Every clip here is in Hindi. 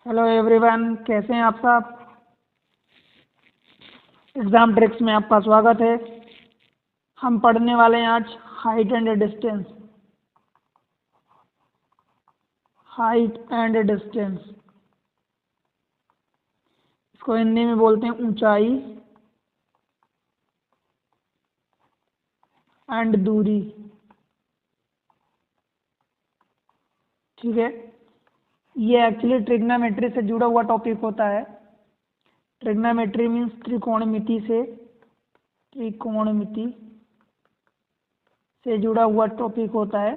हेलो एवरीवन, कैसे हैं आप सब। एग्ज़ाम ट्रिक्स में आपका स्वागत है। हम पढ़ने वाले हैं आज height and distance. Height and distance, इसको हिंदी में बोलते हैं ऊंचाई एंड दूरी। ठीक है, ये एक्चुअली ट्रिग्नोमेट्री से जुड़ा हुआ टॉपिक होता है। ट्रिग्नोमेट्री मीन्स त्रिकोणमिति से जुड़ा हुआ टॉपिक होता है,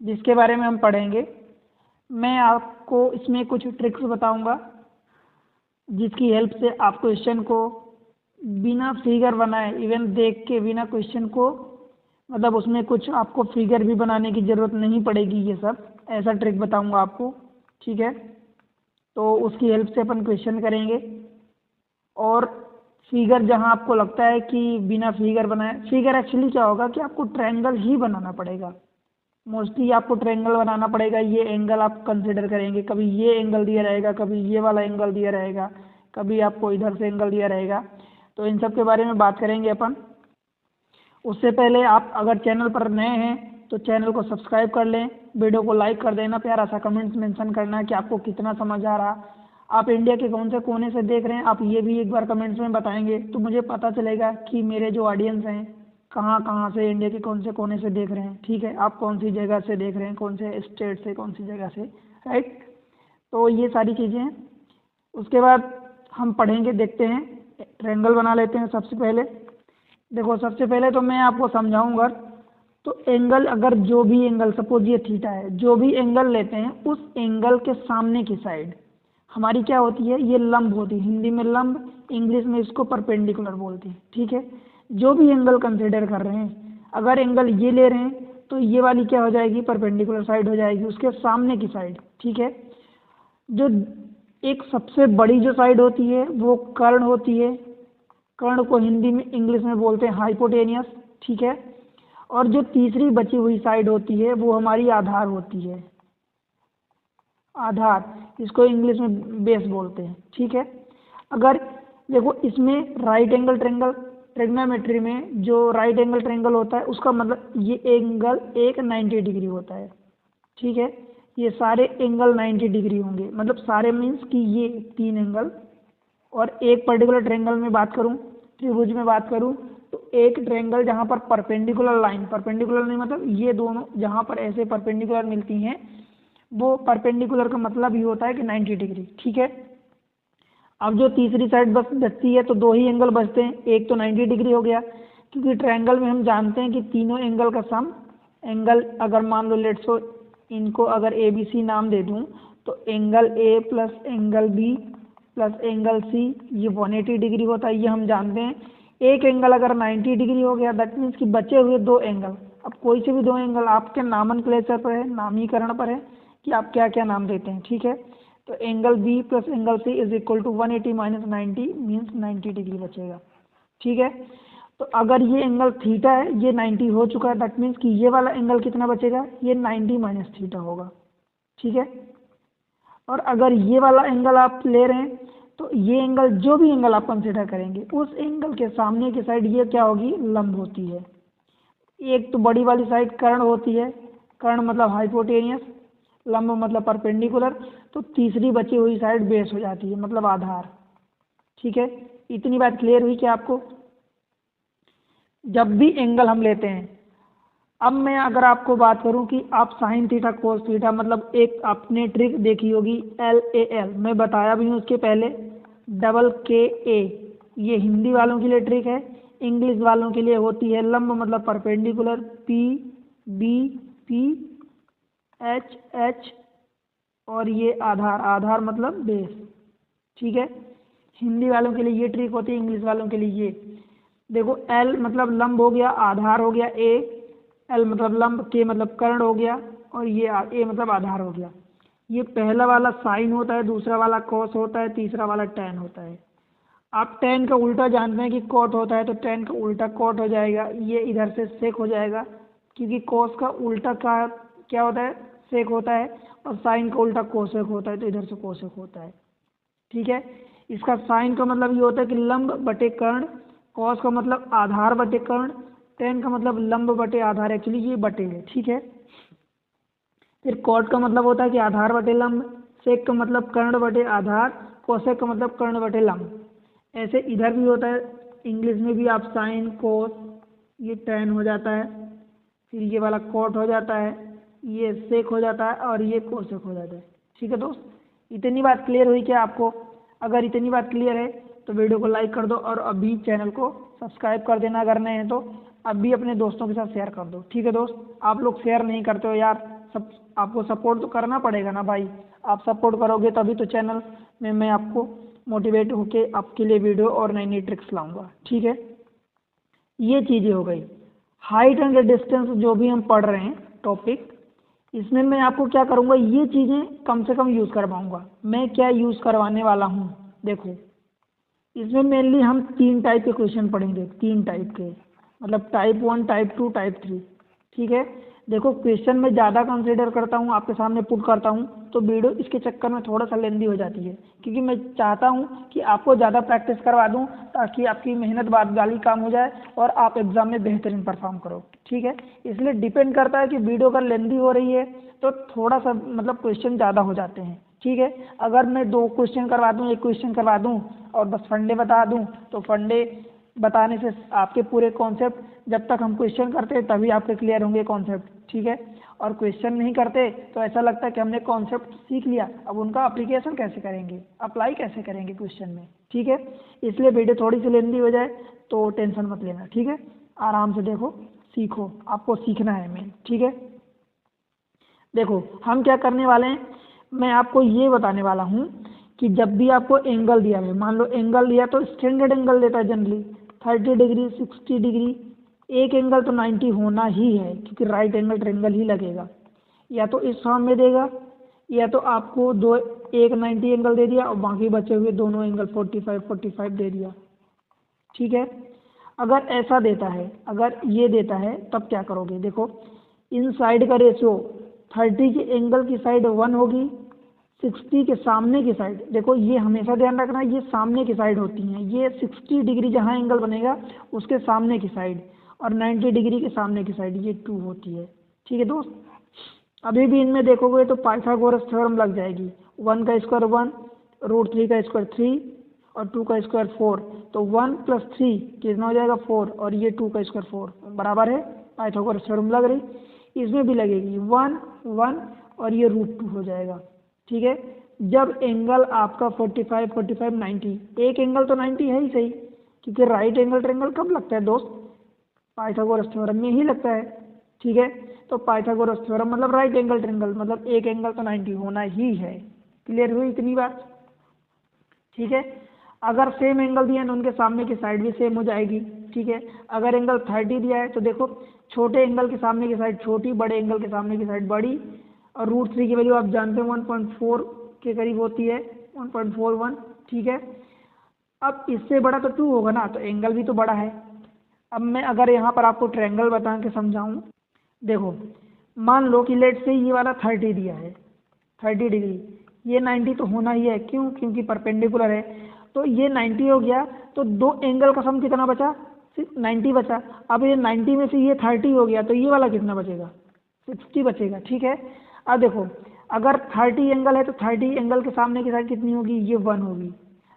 जिसके बारे में हम पढ़ेंगे। मैं आपको इसमें कुछ ट्रिक्स बताऊंगा, जिसकी हेल्प से आप क्वेश्चन को बिना फिगर बनाए, इवन देख के बिना क्वेश्चन को, मतलब उसमें कुछ आपको फिगर भी बनाने की ज़रूरत नहीं पड़ेगी। ये सब ऐसा ट्रिक बताऊंगा आपको। ठीक है, तो उसकी हेल्प से अपन क्वेश्चन करेंगे। और फिगर जहां आपको लगता है कि बिना फिगर बनाए, फिगर एक्चुअली क्या होगा कि आपको ट्रायंगल ही बनाना पड़ेगा। मोस्टली आपको ट्रायंगल बनाना पड़ेगा। ये एंगल आप कंसिडर करेंगे, कभी ये एंगल दिया रहेगा, कभी ये वाला एंगल दिया रहेगा, कभी आपको इधर से एंगल दिया रहेगा। तो इन सब के बारे में बात करेंगे अपन। उससे पहले आप अगर चैनल पर नए हैं तो चैनल को सब्सक्राइब कर लें, वीडियो को लाइक कर देना, प्यारा सा कमेंट्स मेंशन करना कि आपको कितना समझ आ रहा। आप इंडिया के कौन से कोने से देख रहे हैं, आप ये भी एक बार कमेंट्स में बताएंगे तो मुझे पता चलेगा कि मेरे जो ऑडियंस हैं कहाँ कहाँ से, इंडिया के कौन से कोने से देख रहे हैं। ठीक है, आप कौन सी जगह से देख रहे हैं, कौन से स्टेट से, कौन सी जगह से, राइट। तो ये सारी चीज़ें हैं। उसके बाद हम पढ़ेंगे, देखते हैं। ट्रायंगल बना लेते हैं सबसे पहले। देखो, सबसे पहले तो मैं आपको समझाऊंगा। तो एंगल, अगर जो भी एंगल, सपोज ये थीटा है, जो भी एंगल लेते हैं उस एंगल के सामने की साइड हमारी क्या होती है, ये लंब होती है। हिंदी में लंब, इंग्लिश में इसको परपेंडिकुलर बोलते हैं। ठीक है, जो भी एंगल कंसिडर कर रहे हैं, अगर एंगल ये ले रहे हैं तो ये वाली क्या हो जाएगी, परपेंडिकुलर साइड हो जाएगी, उसके सामने की साइड। ठीक है, जो एक सबसे बड़ी जो साइड होती है वो कर्ण होती है। कर्ण को हिंदी में, इंग्लिश में बोलते हैं हाइपोटेनियस। ठीक है, और जो तीसरी बची हुई साइड होती है वो हमारी आधार होती है। आधार, इसको इंग्लिश में बेस बोलते हैं। ठीक है, अगर देखो इसमें राइट एंगल ट्रायंगल, ट्रिग्नोमेट्री में जो राइट एंगल ट्रायंगल होता है उसका मतलब ये एंगल एक 90 डिग्री होता है। ठीक है, ये सारे एंगल 90 डिग्री होंगे, मतलब सारे मीन्स कि ये 3 एंगल। और एक पर्टिकुलर ट्रायंगल में बात करूं, त्रिभुज में बात करूं, तो एक ट्रायंगल जहां पर परपेंडिकुलर लाइन, परपेंडिकुलर नहीं मतलब ये दोनों जहां पर ऐसे परपेंडिकुलर मिलती हैं, वो परपेंडिकुलर का मतलब ही होता है कि 90 डिग्री। ठीक है, अब जो तीसरी साइड बचती है तो 2 ही एंगल बचते हैं। एक तो 90 डिग्री हो गया, क्योंकि ट्रायंगल में हम जानते हैं कि तीनों एंगल का सम, एंगल अगर मान लो लेट्स सो इनको अगर ए बी सी नाम दे दूं, तो angle A plus angle B plus angle C ये 180 डिग्री होता है, ये हम जानते हैं। एक एंगल अगर 90 डिग्री हो गया, दैट मीन्स कि बचे हुए 2 एंगल, अब कोई से भी 2 एंगल आपके नामनक्लेचर पर है, नामीकरण पर है कि आप क्या क्या नाम देते हैं। ठीक है, तो angle B plus angle C is equal to 180 minus 90 means 90 degree बचेगा। ठीक है, तो अगर ये एंगल थीटा है, ये 90 हो चुका है, दैट मीन्स कि ये वाला एंगल कितना बचेगा, ये 90 माइनस थीटा होगा। ठीक है, और अगर ये वाला एंगल आप ले रहे हैं तो ये एंगल, जो भी एंगल आप कंसिडर करेंगे उस एंगल के सामने की साइड ये क्या होगी, लंब होती है। एक तो बड़ी वाली साइड कर्ण होती है, कर्ण मतलब हाइपोटेनियस, लंब मतलब परपेंडिकुलर, तो तीसरी बची हुई साइड बेस हो जाती है, मतलब आधार। ठीक है, इतनी बात क्लियर हुई कि आपको। जब भी एंगल हम लेते हैं, अब मैं अगर आपको बात करूं कि आप साइन थीटा कोस थीटा, मतलब एक आपने ट्रिक देखी होगी LAL, मैं बताया भी हूँ उसके पहले, डबल KA, ये हिंदी वालों के लिए ट्रिक है। इंग्लिश वालों के लिए होती है लंब मतलब परपेंडिकुलर, PB H और ये आधार, आधार मतलब बेस। ठीक है, हिंदी वालों के लिए ये ट्रिक होती है, इंग्लिश वालों के लिए ये। देखो, L मतलब लंब हो गया, आधार हो गया A, L मतलब लंब, K मतलब कर्ण हो गया, और ये A मतलब आधार हो गया। ये पहला वाला साइन होता है, दूसरा वाला कॉस होता है, तीसरा वाला टैन होता है। आप टैन का उल्टा जानते हैं कि कॉट होता है, तो टैन का उल्टा कॉट हो जाएगा, ये इधर से सेक हो जाएगा, क्योंकि कॉस का उल्टा का क्या होता है, सेक होता है, और साइन का उल्टा कोसेक होता है, तो इधर से कोसेक होता है। ठीक है, इसका साइन का मतलब ये होता है कि लंब बटे कर्ण, कॉस का मतलब आधार बटे कर्ण, टेन का मतलब लंब बटे आधार, एक्चुअली ये बटे है। ठीक है, फिर कॉट का मतलब होता है कि आधार बटे लंब, सेक का मतलब कर्ण बटे आधार, कोसेक का मतलब कर्ण बटे लंब। ऐसे इधर भी होता है, इंग्लिश में भी आप साइन कोस, ये टेन हो जाता है, फिर ये वाला कॉट हो जाता है, ये सेक हो जाता है, और ये कोसेक हो जाता है। ठीक है दोस्त, इतनी बात क्लियर हुई क्या आपको? अगर इतनी बात क्लियर है तो वीडियो को लाइक कर दो, और अभी चैनल को सब्सक्राइब कर देना अगर नए हैं तो। अभी अपने दोस्तों के साथ शेयर कर दो। ठीक है दोस्त, आप लोग शेयर नहीं करते हो यार, सब आपको सपोर्ट तो करना पड़ेगा ना भाई। आप सपोर्ट करोगे तभी तो चैनल में मैं आपको मोटिवेट होके आपके लिए वीडियो और नई नई ट्रिक्स लाऊंगा। ठीक है, ये चीज़ें हो गई। हाइट एंड डिस्टेंस जो भी हम पढ़ रहे हैं टॉपिक, इसमें मैं आपको क्या करूँगा, ये चीज़ें कम से कम यूज़ करवाऊँगा। मैं क्या यूज़ करवाने वाला हूँ, देखो इसमें मेनली हम 3 टाइप के क्वेश्चन पढ़ेंगे, 3 टाइप के, मतलब टाइप 1, टाइप 2, टाइप 3। ठीक है, देखो क्वेश्चन में ज़्यादा कंसीडर करता हूँ, आपके सामने पुट करता हूँ, तो वीडियो इसके चक्कर में थोड़ा सा लेंदी हो जाती है, क्योंकि मैं चाहता हूँ कि आपको ज़्यादा प्रैक्टिस करवा दूँ, ताकि आपकी मेहनत बाद वाली काम हो जाए और आप एग्ज़ाम में बेहतरीन परफॉर्म करो। ठीक है, इसलिए डिपेंड करता है कि वीडियो अगर लेंदी हो रही है तो थोड़ा सा मतलब क्वेश्चन ज़्यादा हो जाते हैं। ठीक है, अगर मैं 2 क्वेश्चन करवा दूँ, 1 क्वेश्चन करवा दूँ और बस फंडे बता दूँ, तो फंडे बताने से आपके पूरे कॉन्सेप्ट, जब तक हम क्वेश्चन करते हैं तभी आपके क्लियर होंगे कॉन्सेप्ट। ठीक है, और क्वेश्चन नहीं करते तो ऐसा लगता है कि हमने कॉन्सेप्ट सीख लिया, अब उनका अप्लीकेशन कैसे करेंगे, अप्लाई कैसे करेंगे क्वेश्चन में। ठीक है, इसलिए वीडियो थोड़ी सी लेंदी हो जाए तो टेंशन मत लेना। ठीक है, आराम से देखो, सीखो, आपको सीखना है मेन। ठीक है, देखो हम क्या करने वाले हैं, मैं आपको ये बताने वाला हूँ कि जब भी आपको एंगल दिया है, मान लो एंगल दिया तो स्टैंडर्ड एंगल देता है जनरली 30 डिग्री, 60 डिग्री, एक एंगल तो 90 होना ही है, क्योंकि राइट एंगल ट्रायंगल ही लगेगा। या तो इस फॉर्म में देगा, या तो आपको एक 90 एंगल दे दिया और बाकी बचे हुए दोनों एंगल 45 45 दे दिया। ठीक है, अगर ऐसा देता है, अगर ये देता है तब क्या करोगे, देखो इन साइड का रेशियो 30 के एंगल की साइड 1 होगी, 60 के सामने की साइड, देखो ये हमेशा ध्यान रखना, ये सामने की साइड होती हैं, ये 60 डिग्री जहाँ एंगल बनेगा उसके सामने की साइड, और 90 डिग्री के सामने की साइड ये 2 होती है। ठीक है दोस्त, अभी भी इनमें देखोगे तो पाइथागोरस थ्योरम लग जाएगी। 1 का स्क्वायर 1, √3 का स्क्वायर 3, और 2 का स्क्वायर 4, तो 1 + 3 कितना हो जाएगा 4, और ये 2 का स्क्वायर 4 बराबर है, पाइथागोरस थ्योरम लग रही। इसमें भी लगेगी 1 1, और ये √2 हो जाएगा। ठीक है, जब एंगल आपका 45 45 90, एक एंगल तो 90 है ही सही, क्योंकि राइट एंगल ट्रायंगल कब लगता है दोस्त, पाइथागोरस थ्योरम में ही लगता है। ठीक है, तो पाइथागोरस थ्योरम मतलब राइट एंगल ट्रायंगल, मतलब एक एंगल तो 90 होना ही है। क्लियर हुई इतनी बात? ठीक है, अगर सेम एंगल दिया है तो उनके सामने की साइड भी सेम हो जाएगी। ठीक है, अगर एंगल 30 दिया है तो देखो छोटे एंगल के सामने की साइड छोटी, बड़े एंगल के सामने की साइड बड़ी, और √3 की वैल्यू आप जानते हो 1.4 के करीब होती है, 1.41। ठीक है, अब इससे बड़ा तो 2 होगा ना, तो एंगल भी तो बड़ा है। अब मैं अगर यहाँ पर आपको ट्रायंगल बता के समझाऊँ, देखो मान लो कि लेट से ये वाला 30 दिया है, 30 डिग्री, ये 90 तो होना ही है, क्यों, क्योंकि परपेंडिकुलर है, तो ये 90 हो गया, तो 2 एंगल का सम कितना बचा, सिर्फ 90 बचा। अब ये 90 में से ये 30 हो गया, तो ये वाला कितना बचेगा, 60 बचेगा। ठीक है, अब देखो अगर 30 एंगल है तो 30 एंगल के सामने की साइड कितनी होगी, ये 1 होगी।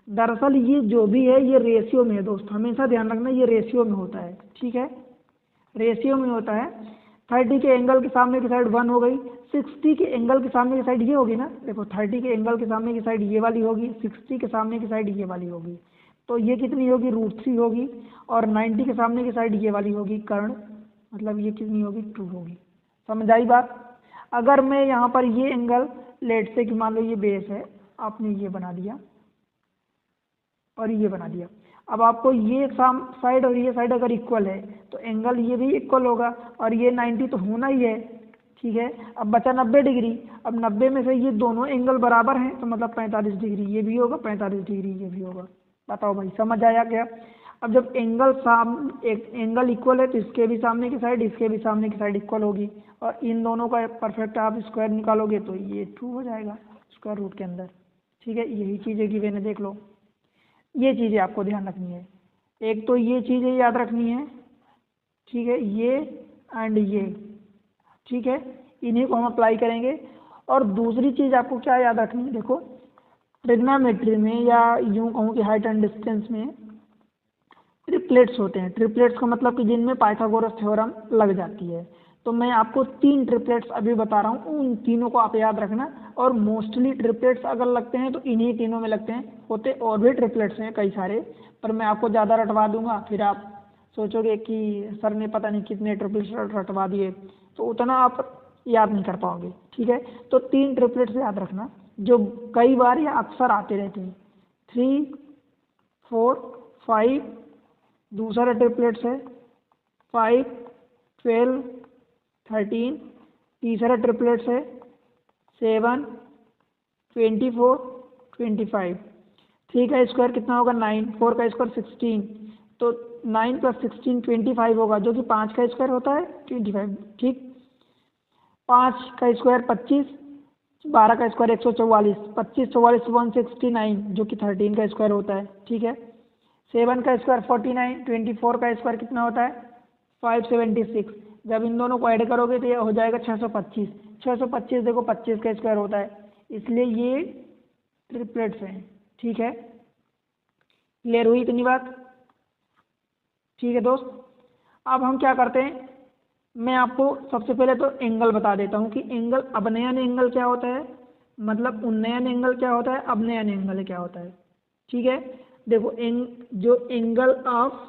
दरअसल ये जो भी है ये रेशियो में है दोस्त, हमेशा ध्यान रखना ये रेशियो में होता है। ठीक है, रेशियो में होता है। 30 के एंगल के सामने की साइड 1 हो गई, 60 के एंगल के सामने की साइड ये होगी ना, देखो 30 के एंगल के सामने की साइड ये वाली होगी, 60 के सामने की साइड ये वाली होगी, तो ये कितनी होगी, √3 होगी, और 90 के सामने की साइड ये वाली होगी कर्ण, मतलब ये कितनी होगी, 2 होगी। समझ आई बात? अगर मैं यहाँ पर ये एंगल लेट से कि मान लो ये बेस है, आपने ये बना दिया और ये बना दिया, अब आपको ये साइड और ये साइड अगर इक्वल है तो एंगल ये भी इक्वल होगा, और ये 90 तो होना ही है। ठीक है, अब बचा 90 डिग्री, अब 90 में से ये दोनों एंगल बराबर हैं, तो मतलब 45 डिग्री ये भी होगा, 45 डिग्री ये भी होगा। बताओ भाई समझ आया क्या? अब जब एक एंगल इक्वल है तो इसके भी सामने की साइड, इसके भी सामने की साइड इक्वल होगी, और इन दोनों का परफेक्ट आप स्क्वायर निकालोगे तो ये ट्रू हो जाएगा स्क्वायर रूट के अंदर। ठीक है, यही चीज़ें गिवन है, देख लो। ये चीज़ें आपको ध्यान रखनी है, एक तो ये चीज़ें याद रखनी है, ठीक है, ये एंड ये, ठीक है, इन्हीं को हम अप्लाई करेंगे। और दूसरी चीज़ आपको क्या याद रखनी है, देखो ट्रिग्नोमेट्री में या यूँ कहूँ कि हाइट एंड डिस्टेंस में ट्रिपलेट्स होते हैं। ट्रिपलेट्स का मतलब कि जिनमें पाइथागोरस थ्योरम लग जाती है। तो मैं आपको 3 ट्रिपलेट्स अभी बता रहा हूँ, उन तीनों को आप याद रखना। और मोस्टली ट्रिपलेट्स अगर लगते हैं तो इन्हीं तीनों में लगते हैं, होते और भी ट्रिपलेट्स हैं कई सारे, पर मैं आपको ज़्यादा रटवा दूंगा, फिर आप सोचोगे कि सर ने पता नहीं कितने ट्रिपलेट्स रटवा दिए, तो उतना आप याद नहीं कर पाओगे। ठीक है, तो 3 ट्रिपलेट्स याद रखना जो कई बार या अक्सर आते रहते हैं, 3, 4, 5। दूसरा ट्रिपलेट्स है 5, 12, 13। तीसरा ट्रिपलेट्स है 7, 24, 25। 3 का स्क्वायर कितना होगा 9, 4 का स्क्वायर 16, तो 9 + 16 25 होगा, जो कि 5 का स्क्वायर होता है 25। ठीक, 5 का स्क्वायर 25, 12 का स्क्वायर 144, 25 44 169, जो कि 13 का स्क्वायर होता है। ठीक है, 7 का स्क्वायर 49, 24 का स्क्वायर कितना होता है 576। जब इन दोनों को ऐड करोगे तो ये हो जाएगा 625। 625 देखो 25 का स्क्वायर होता है, इसलिए ये ट्रिपलेट्स हैं। ठीक है, क्लियर हुई इतनी बात? ठीक है दोस्त, अब हम क्या करते हैं, मैं आपको सबसे पहले तो एंगल बता देता हूँ कि एंगल अवनयन एंगल क्या होता है, मतलब उन्नयन एंगल क्या होता है, अवनयन एंगल क्या होता है। ठीक है, देखो जो एंगल ऑफ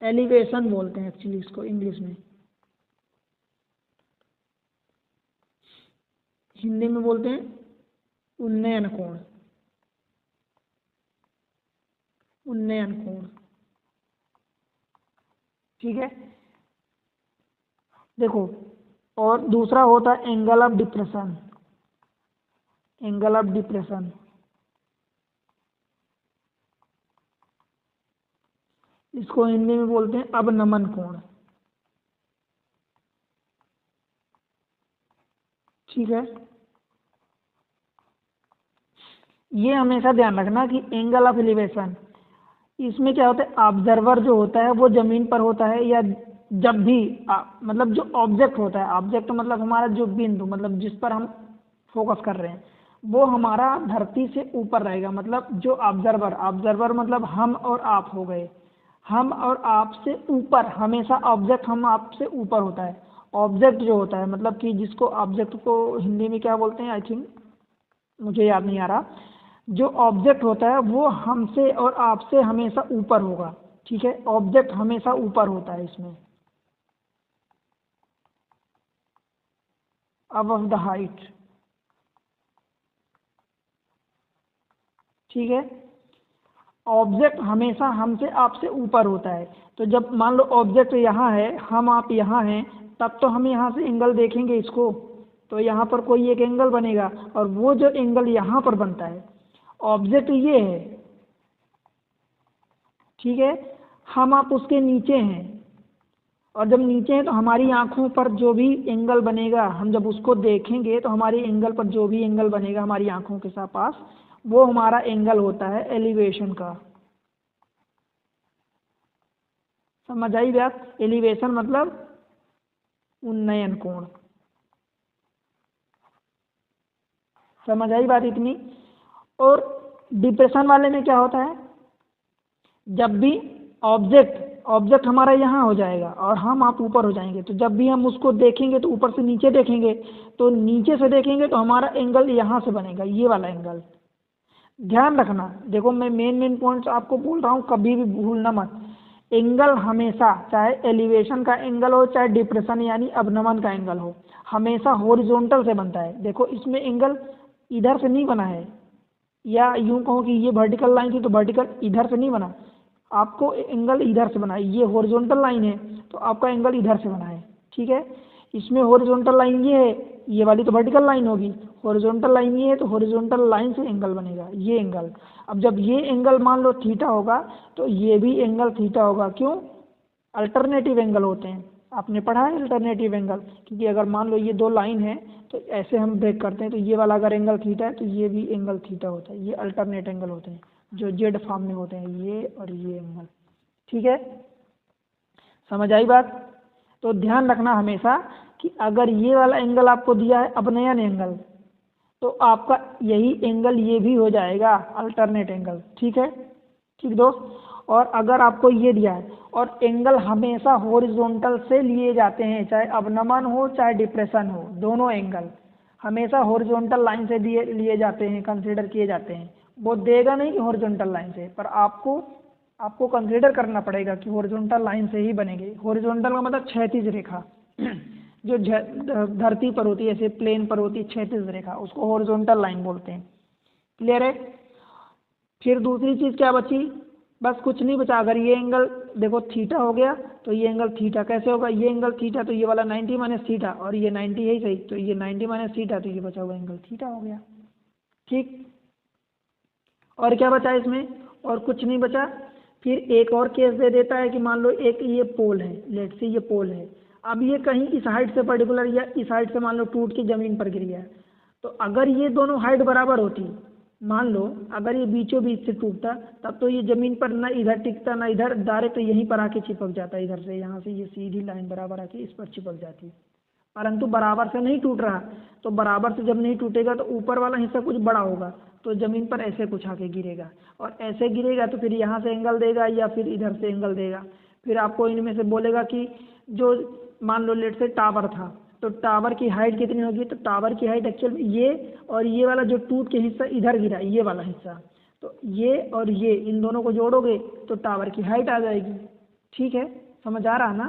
एलिवेशन बोलते हैं एक्चुअली इसको इंग्लिश में, हिंदी में बोलते हैं उन्नयन कोण। उन्नयन कोण, ठीक है, देखो। और दूसरा होता है angle of depression. Angle of depression, इसको हिंदी में बोलते हैं अवनमन कोण। ठीक है, ये हमेशा ध्यान रखना कि एंगल ऑफ एलिवेशन, इसमें क्या होता है, ऑब्जर्वर जो होता है वो जमीन पर होता है, या जब भी मतलब जो ऑब्जेक्ट होता है, ऑब्जेक्ट मतलब हमारा जो बिंदु, मतलब जिस पर हम फोकस कर रहे हैं, वो हमारा धरती से ऊपर रहेगा। मतलब जो ऑब्जर्वर मतलब हम और आप हो गए, हम और आप से ऊपर, हमेशा ऑब्जेक्ट हम आप से ऊपर होता है। ऑब्जेक्ट जो होता है मतलब कि जिसको ऑब्जेक्ट को हिंदी में क्या बोलते हैं, आई थिंक मुझे याद नहीं आ रहा। जो ऑब्जेक्ट होता है वो हमसे और आपसे हमेशा ऊपर होगा। ठीक है, ऑब्जेक्ट हमेशा ऊपर होता है इसमें, अबव द हाइट। ठीक है, ऑब्जेक्ट हमेशा हमसे आपसे ऊपर होता है। तो जब मान लो ऑब्जेक्ट यहाँ है, हम आप यहाँ हैं, तब तो हम यहाँ से एंगल देखेंगे इसको, तो यहाँ पर कोई एक एंगल बनेगा, और वो जो एंगल यहाँ पर बनता है, ऑब्जेक्ट ये है, ठीक है, हम आप उसके नीचे हैं, और जब नीचे हैं तो हमारी आंखों पर जो भी एंगल बनेगा, हम जब उसको देखेंगे तो हमारी एंगल पर जो भी एंगल बनेगा हमारी आंखों के साथ पास, वो हमारा एंगल होता है एलिवेशन का। समझ आई बात? एलिवेशन मतलब उन्नयन कोण। समझ आई बात इतनी? और डिप्रेशन वाले में क्या होता है, जब भी ऑब्जेक्ट हमारा यहाँ हो जाएगा और हम आप ऊपर हो जाएंगे, तो जब भी हम उसको देखेंगे तो ऊपर से नीचे देखेंगे, तो नीचे से देखेंगे तो हमारा एंगल यहाँ से बनेगा, ये वाला एंगल। ध्यान रखना, देखो मैं मेन पॉइंट्स आपको बोल रहा हूँ, कभी भी भूलना मत। एंगल हमेशा, चाहे एलिवेशन का एंगल हो चाहे डिप्रेशन यानी अवनमन का एंगल हो, हमेशा हॉरिजॉन्टल से बनता है। देखो इसमें एंगल इधर से नहीं बना है, या यूं कहो कि ये वर्टिकल लाइन थी तो वर्टिकल इधर से नहीं बना, आपको एंगल इधर से बना है। ये हॉरिजॉन्टल लाइन है तो आपका एंगल इधर से बना है। ठीक है, इसमें हॉरिजॉन्टल लाइन ये है, ये वाली तो वर्टिकल लाइन होगी, हॉरिजॉन्टल लाइन ये है तो हॉरिजॉन्टल लाइन से एंगल बनेगा, ये एंगल। अब जब ये एंगल मान लो थीटा होगा तो ये भी एंगल थीटा होगा। क्यों? अल्टरनेटिव एंगल होते हैं, आपने पढ़ा है अल्टरनेटिव एंगल। क्योंकि अगर मान लो ये दो लाइन है तो ऐसे हम ब्रेक करते हैं, तो ये वाला अगर एंगल थीटा है तो ये भी एंगल थीटा होता है। ये अल्टरनेट एंगल होते हैं जो जेड फॉर्म में होते हैं, ये और ये एंगल। ठीक है, समझ आई बात? तो ध्यान रखना हमेशा कि अगर ये वाला एंगल आपको दिया है अपनयन एंगल, तो आपका यही एंगल ये भी हो जाएगा अल्टरनेट एंगल। ठीक है, ठीक दोस्त। और अगर आपको ये दिया है और एंगल हमेशा हॉरिजॉन्टल से लिए जाते हैं, चाहे अवनमन हो चाहे डिप्रेशन हो, दोनों एंगल हमेशा हॉरिजॉन्टल लाइन से लिए जाते हैं, कंसीडर किए जाते हैं। वो देगा नहीं कि हॉरिजॉन्टल लाइन से, पर आपको कंसीडर करना पड़ेगा कि हॉरिजॉन्टल लाइन से ही बनेंगे। हॉरिजॉन्टल का मतलब क्षैतिज रेखा जो धरती पर होती है, ऐसे प्लेन पर होती है क्षैतिज रेखा, उसको हॉरिजॉन्टल लाइन बोलते हैं। क्लियर है? फिर दूसरी चीज़ क्या बची? बस कुछ नहीं बचा। अगर ये एंगल देखो थीटा हो गया तो ये एंगल थीटा कैसे होगा? ये एंगल थीटा तो ये वाला 90 माइनस थीटा, और ये 90 है ही सही, तो ये 90 माइनस थीटा, तो ये बचा हुआ एंगल थीटा हो गया। ठीक, और क्या बचा इसमें? और कुछ नहीं बचा। फिर एक और केस दे देता है कि मान लो एक ये पोल है, लेट से ये पोल है, अब ये कहीं इस हाइट से पर्टिकुलर या इस हाइट से मान लो टूट के ज़मीन पर गिर गया, तो अगर ये दोनों हाइट बराबर होती, मान लो अगर ये बीचों बीच से टूटता, तब तो ये ज़मीन पर ना इधर टिकता ना इधर, डायरेक्ट यहीं पर आके चिपक जाता, इधर से यहाँ से ये सीधी लाइन बराबर आके इस पर चिपक जाती। परंतु बराबर से नहीं टूट रहा, तो बराबर से जब नहीं टूटेगा तो ऊपर वाला हिस्सा कुछ बड़ा होगा, तो ज़मीन पर ऐसे कुछ आके गिरेगा, और ऐसे गिरेगा तो फिर यहाँ से एंगल देगा या फिर इधर से एंगल देगा। फिर आपको इनमें से बोलेगा कि जो मान लो लेट से टावर था, तो टावर की हाइट कितनी होगी? तो टावर की हाइट एक्चुअल में ये और ये वाला जो टूट के हिस्सा इधर गिरा, ये वाला हिस्सा, तो ये और ये इन दोनों को जोड़ोगे तो टावर की हाइट आ जाएगी। ठीक है, समझ आ रहा ना?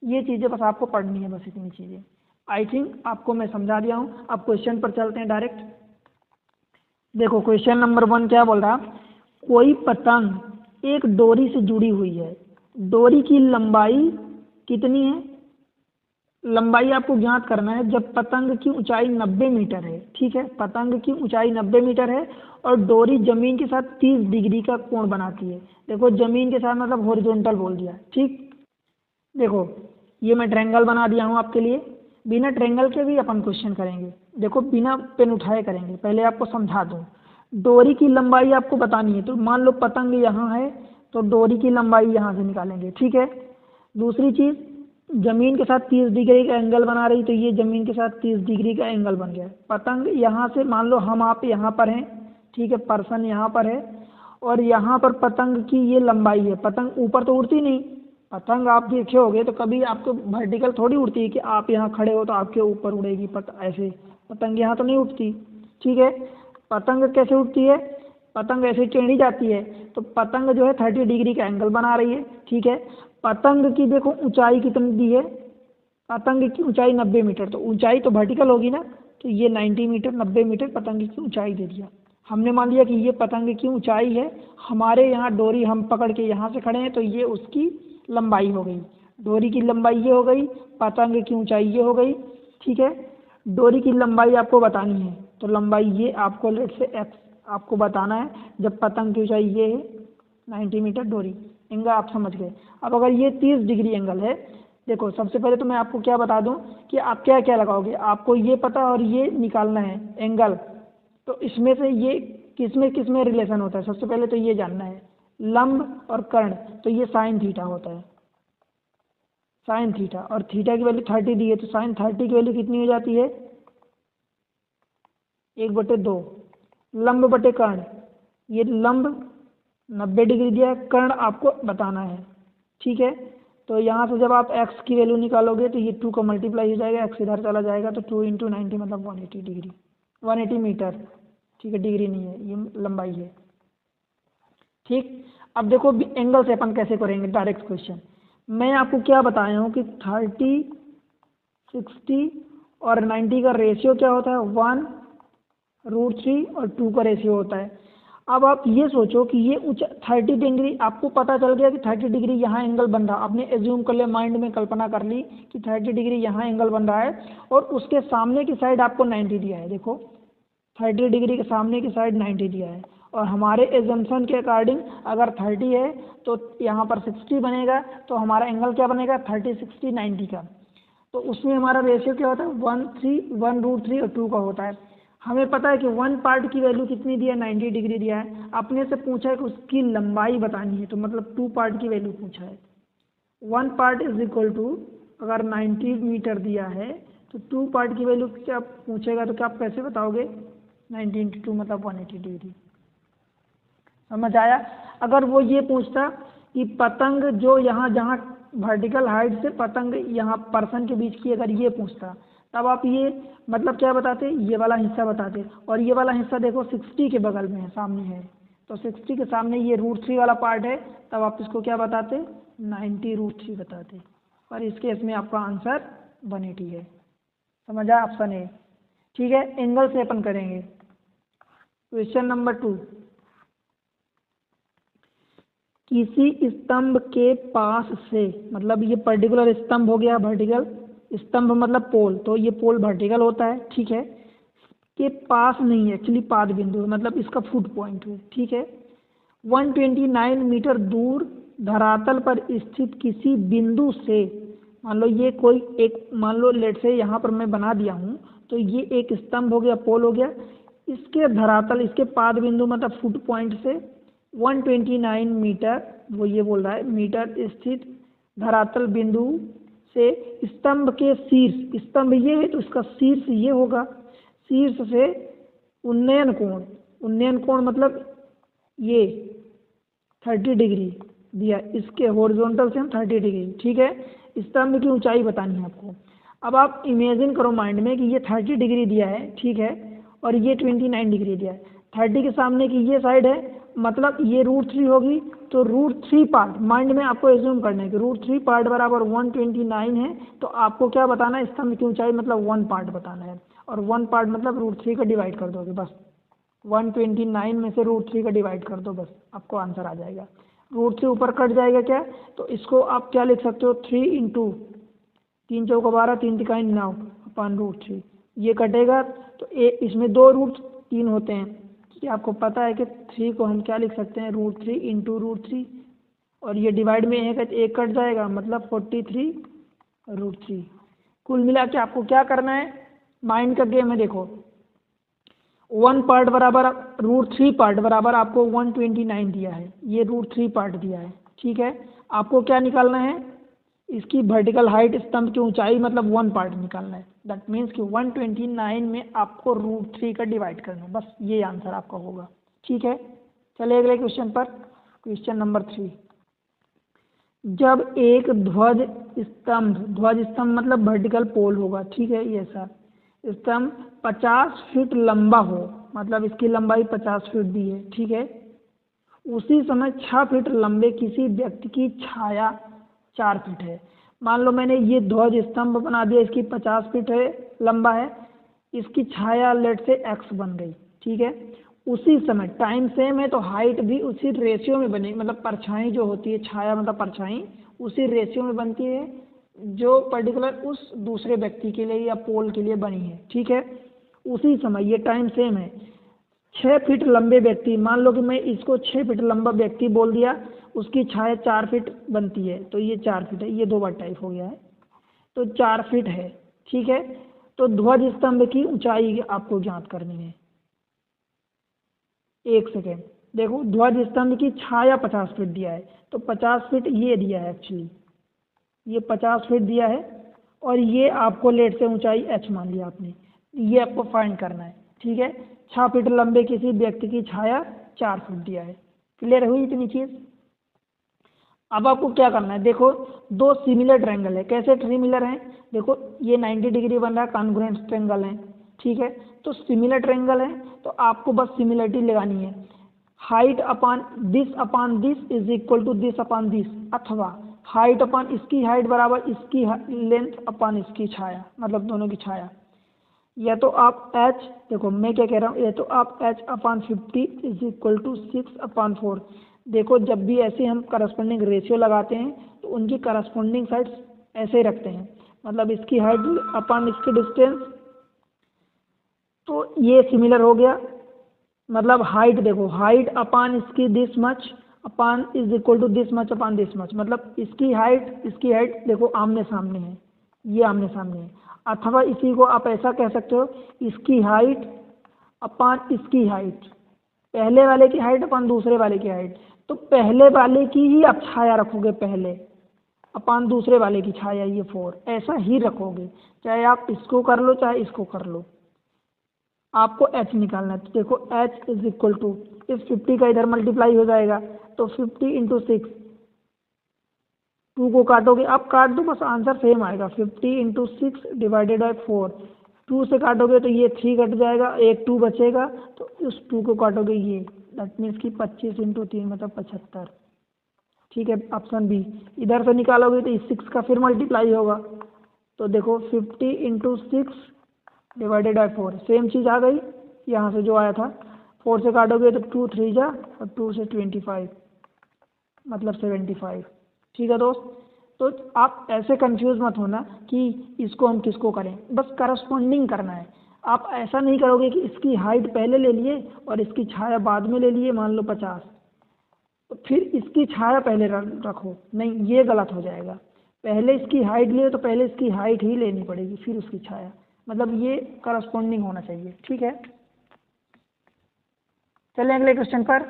ये चीज़ें बस आपको पढ़नी है, बस इतनी चीज़ें। आई थिंक आपको मैं समझा दिया हूँ। अब क्वेश्चन पर चलते हैं डायरेक्ट। देखो क्वेश्चन नंबर 1 क्या बोल रहा? कोई पतंग एक डोरी से जुड़ी हुई है, डोरी की लंबाई कितनी है? लंबाई आपको ज्ञात करना है जब पतंग की ऊंचाई 90 मीटर है। ठीक है, पतंग की ऊंचाई 90 मीटर है और डोरी जमीन के साथ 30 डिग्री का कोण बनाती है। देखो जमीन के साथ मतलब हॉरिजॉन्टल बोल दिया। ठीक, देखो ये मैं ट्रायंगल बना दिया हूँ आपके लिए। बिना ट्रायंगल के भी अपन क्वेश्चन करेंगे। देखो बिना पेन उठाए करेंगे, पहले आपको समझा दूँ। डोरी की लंबाई आपको बतानी है, तो मान लो पतंग यहाँ है तो डोरी की लंबाई यहाँ से निकालेंगे। ठीक है, दूसरी चीज़ जमीन के साथ 30 डिग्री का एंगल बना रही, तो ये जमीन के साथ 30 डिग्री का एंगल बन गया। पतंग यहाँ से मान लो हम आप यहाँ पर हैं, ठीक है, पर्सन यहाँ पर है और यहाँ पर पतंग की ये लंबाई है। पतंग ऊपर तो उड़ती नहीं, पतंग आप देखे होगे तो कभी आपको वर्टिकल थोड़ी उड़ती है कि आप यहाँ खड़े हो तो आपके ऊपर उड़ेगी ऐसे पतंग यहाँ तो नहीं उड़ती। ठीक है, पतंग कैसे उड़ती है? पतंग ऐसे टेढ़ी जाती है, तो पतंग जो है 30 डिग्री का एंगल बना रही है। ठीक है, पतंग की देखो ऊंचाई कितनी दी है? पतंग की ऊंचाई 90 मीटर, तो ऊंचाई तो वर्टिकल होगी ना, तो ये 90 मीटर 90 मीटर पतंग की ऊंचाई दे दिया। हमने मान लिया कि ये पतंग की ऊंचाई है, हमारे यहाँ डोरी हम पकड़ के यहाँ से खड़े हैं तो ये उसकी लंबाई हो गई। डोरी की लंबाई ये हो गई, पतंग की ऊंचाई ये हो गई। ठीक है, डोरी की लंबाई आपको बतानी है, तो लंबाई ये आपको लेट से एक्स आपको बताना है जब पतंग की ऊंचाई ये है 90 मीटर डोरी। एंगल आप समझ गए। अब अगर ये 30 डिग्री एंगल है, देखो सबसे पहले तो मैं आपको क्या बता दूं कि आप क्या क्या लगाओगे। आपको ये पता और ये निकालना है एंगल, तो इसमें से ये किस में रिलेशन होता है? सबसे पहले तो ये जानना है, लंब और कर्ण, तो ये साइन थीटा होता है, साइन थीटा। और थीटा की वैल्यू 30 दी है, तो साइन 30 की वैल्यू कितनी हो जाती है? 1/2 लंब बटे कर्ण। ये लंब 90 डिग्री दिया है, कर्ण आपको बताना है। ठीक है, तो यहाँ से जब आप x की वैल्यू निकालोगे तो ये 2 का मल्टीप्लाई हो जाएगा, x इधर चला जाएगा, तो 2 × 90 मतलब 180 डिग्री, 180 मीटर। ठीक है, डिग्री नहीं है, ये लंबाई है। ठीक, अब देखो एंगल से अपन कैसे करेंगे डायरेक्ट क्वेश्चन। मैं आपको क्या बताया हूँ कि 30, 60 और 90 का रेशियो क्या होता है? 1/√3 और 2 का रेशियो होता है। अब आप ये सोचो कि ये 30 डिग्री, आपको पता चल गया कि 30 डिग्री यहाँ एंगल बन रहा, आपने एज्यूम कर लिया, माइंड में कल्पना कर ली कि 30 डिग्री यहाँ एंगल बन रहा है, और उसके सामने की साइड आपको 90 दिया है। देखो 30 डिग्री के सामने की साइड 90 दिया है, और हमारे एजम्पशन के अकॉर्डिंग अगर 30 है तो यहाँ पर 60 बनेगा, तो हमारा एंगल क्या बनेगा 30 60 90 का। तो उसमें हमारा रेशियो क्या होता है 1/3 और 2 का होता है। हमें पता है कि 1 पार्ट की वैल्यू कितनी दिया है 90 डिग्री दिया है, अपने से पूछा है कि उसकी लंबाई बतानी है, तो मतलब 2 पार्ट की वैल्यू पूछा है। 1 पार्ट इज इक्वल टू, अगर 90 मीटर दिया है तो 2 पार्ट की वैल्यू क्या पूछेगा, तो क्या आप कैसे बताओगे 90 × 2 मतलब 180 डिग्री। समझ आया। अगर वो ये पूछता कि पतंग जो यहाँ जहाँ वर्टिकल हाइट से पतंग यहाँ पर्सन के बीच की, अगर ये पूछता, तब आप ये मतलब क्या बताते, ये वाला हिस्सा बताते, और ये वाला हिस्सा देखो 60 के बगल में है, सामने है, तो 60 के सामने ये √3 वाला पार्ट है, तब आप इसको क्या बताते 90√3 बताते। पर इस केस में आपका आंसर 180 है। समझा, ऑप्शन ए। ठीक है, एंगल से अपन करेंगे। क्वेश्चन नंबर 2, किसी स्तंभ के पास से, मतलब ये पर्टिकुलर स्तंभ हो गया, वर्टिकल स्तंभ मतलब पोल, तो ये पोल वर्टिकल होता है, ठीक है, के पास नहीं है, एक्चुअली पाद बिंदु है, मतलब इसका फुट पॉइंट है, ठीक है। 129 मीटर दूर धरातल पर स्थित किसी बिंदु से, मान लो ये कोई एक, मान लो लेट से यहाँ पर मैं बना दिया हूँ, तो ये एक स्तंभ हो गया, पोल हो गया, इसके धरातल, इसके पाद बिंदु मतलब फुट पॉइंट से 129 मीटर, वो ये बोल रहा है मीटर स्थित धरातल बिंदु से स्तंभ के शीर्ष, स्तंभ ये है तो इसका शीर्ष ये होगा, शीर्ष से उन्नयन कोण, उन्नयन कोण मतलब ये 30 डिग्री दिया, इसके हॉरिजॉन्टल से हम 30 डिग्री, ठीक है। स्तंभ की ऊंचाई बतानी है आपको। अब आप इमेजिन करो माइंड में कि ये 30 डिग्री दिया है, ठीक है, और ये 29 डिग्री दिया है, 30 के सामने की ये साइड है, मतलब ये √3 होगी, तो √3 पार्ट माइंड में आपको एज्यूम करना है कि √3 पार्ट बराबर 129 है, तो आपको क्या बताना है स्तंभ की ऊंचाई मतलब 1 पार्ट बताना है, और 1 पार्ट मतलब √3 का डिवाइड कर दोगे, बस 129 में से √3 का डिवाइड कर दो, बस आपको आंसर आ जाएगा। √3 ऊपर कट जाएगा क्या, तो इसको आप क्या लिख सकते हो 3 × 3 × 4 = 12, 3 × 3 = 9 अपन √3, ये कटेगा तो इसमें 2 √3 होते हैं, कि आपको पता है कि 3 को हम क्या लिख सकते हैं √3 × √3, और ये डिवाइड में एक है तो एक कट जाएगा, मतलब 43 √3। कुल मिला के आपको क्या करना है, माइंड का गेम है। देखो 1 पार्ट बराबर √3 पार्ट बराबर आपको 129 दिया है, ये √3 पार्ट दिया है, ठीक है। आपको क्या निकालना है, इसकी वर्टिकल हाइट, स्तंभ की ऊंचाई मतलब 1 पार्ट निकालना है। दैट मीन्स कि 129 में आपको √3 का डिवाइड करना है, बस ये आंसर आपका होगा, ठीक है। चलिए अगले क्वेश्चन पर। क्वेश्चन नंबर 3, जब एक ध्वज स्तंभ मतलब वर्टिकल पोल होगा, ठीक है, ये ऐसा स्तंभ 50 फीट लंबा हो, मतलब इसकी लंबाई 50 फीट दी है, ठीक है, उसी समय 6 फीट लंबे किसी व्यक्ति की छाया 4 फीट है। मान लो मैंने ये ध्वज स्तंभ बना दिया, इसकी 50 फीट है, लंबा है, इसकी छाया लेट से x बन गई, ठीक है। उसी समय टाइम सेम है तो हाइट भी उसी रेशियो में बनेगी, मतलब परछाई जो होती है, छाया मतलब परछाई उसी रेशियो में बनती है जो पर्टिकुलर उस दूसरे व्यक्ति के लिए या पोल के लिए बनी है, ठीक है। उसी समय ये टाइम सेम है, 6 फीट लंबे व्यक्ति, मान लो कि मैं इसको 6 फीट लंबा व्यक्ति बोल दिया, उसकी छाया 4 फीट बनती है, तो ये 4 फीट है, ये 2 बार टाइप हो गया है, तो 4 फीट है, ठीक है। तो ध्वज स्तंभ की ऊंचाई आपको ज्ञात करनी है। एक सेकेंड, देखो ध्वज स्तंभ की छाया 50 फीट दिया है, तो 50 फीट ये दिया है, एक्चुअली ये 50 फीट दिया है, और ये आपको लेट से ऊंचाई h मान लिया आपने, ये आपको फाइंड करना है, ठीक है। 6 फीट लंबे किसी व्यक्ति की छाया 4 फीट दिया है। क्लियर हुई इतनी चीज़। अब आपको क्या करना है, देखो 2 सिमिलर ट्रायंगल है, कैसे सिमिलर हैं, देखो ये 90 डिग्री बन रहा है, कॉन्ग्रुएंट ट्रायंगल है, ठीक है। तो सिमिलर ट्रायंगल है तो आपको बस सिमिलरिटी लगानी है, height upon this is equal to this upon this, अथवा हाइट अपॉन इसकी हाइट बराबर इसकी लेंथ अपॉन इसकी छाया, मतलब दोनों की छाया। या तो आप h, देखो मैं क्या कह रहा हूँ, या तो आप h/50 इज इक्वल टू 6/4। देखो जब भी ऐसे हम करस्पॉन्डिंग रेशियो लगाते हैं तो उनकी करस्पॉन्डिंग साइड्स ऐसे ही रखते हैं, मतलब इसकी हाइट अपॉन इसकी डिस्टेंस, तो ये सिमिलर हो गया। मतलब हाइट देखो, हाइट अपॉन इसकी this much upon is equal to this much upon this much, मतलब इसकी हाइट देखो आमने सामने है, ये आमने सामने है। अथवा इसी को आप ऐसा कह सकते हो, इसकी हाइट अपॉन इसकी हाइट, पहले वाले की हाइट अपॉन दूसरे वाले की हाइट। तो पहले वाले की ही आप छाया रखोगे पहले, अपॉन दूसरे वाले की छाया, ये 4 ऐसा ही रखोगे, चाहे आप इसको कर लो चाहे इसको कर लो। आपको h निकालना है, तो देखो h इज इक्वल टू, इस 50 का इधर मल्टीप्लाई हो जाएगा तो 50 इंटू 6, 2 को काटोगे, आप काट दो बस आंसर सेम आएगा। 50 इंटू 6 डिवाइडेड बाई 4, 2 से काटोगे तो ये 3 कट जाएगा, एक 2 बचेगा, तो उस 2 को काटोगे ये, दैट मीन्स कि 25 इंटू 3 मतलब 75। ठीक है, ऑप्शन बी। इधर से निकालोगे तो इस 6 का फिर मल्टीप्लाई होगा, तो देखो 50 इंटू 6 डिवाइडेड बाई 4, सेम चीज़ आ गई यहाँ से जो आया था। 4 से काटोगे तो 2 3 जा, और 2 से 25 मतलब 75। ठीक है दोस्त, तो आप ऐसे कंफ्यूज मत होना कि इसको हम किसको करें, बस करस्पॉन्डिंग करना है। आप ऐसा नहीं करोगे कि इसकी हाइट पहले ले लिए और इसकी छाया बाद में ले लिए, मान लो 50, तो फिर इसकी छाया पहले रखो, नहीं ये गलत हो जाएगा। पहले इसकी हाइट लिए तो पहले इसकी हाइट ही लेनी पड़ेगी फिर उसकी छाया, मतलब ये करस्पॉन्डिंग होना चाहिए। ठीक है, चलिए अगले क्वेश्चन पर।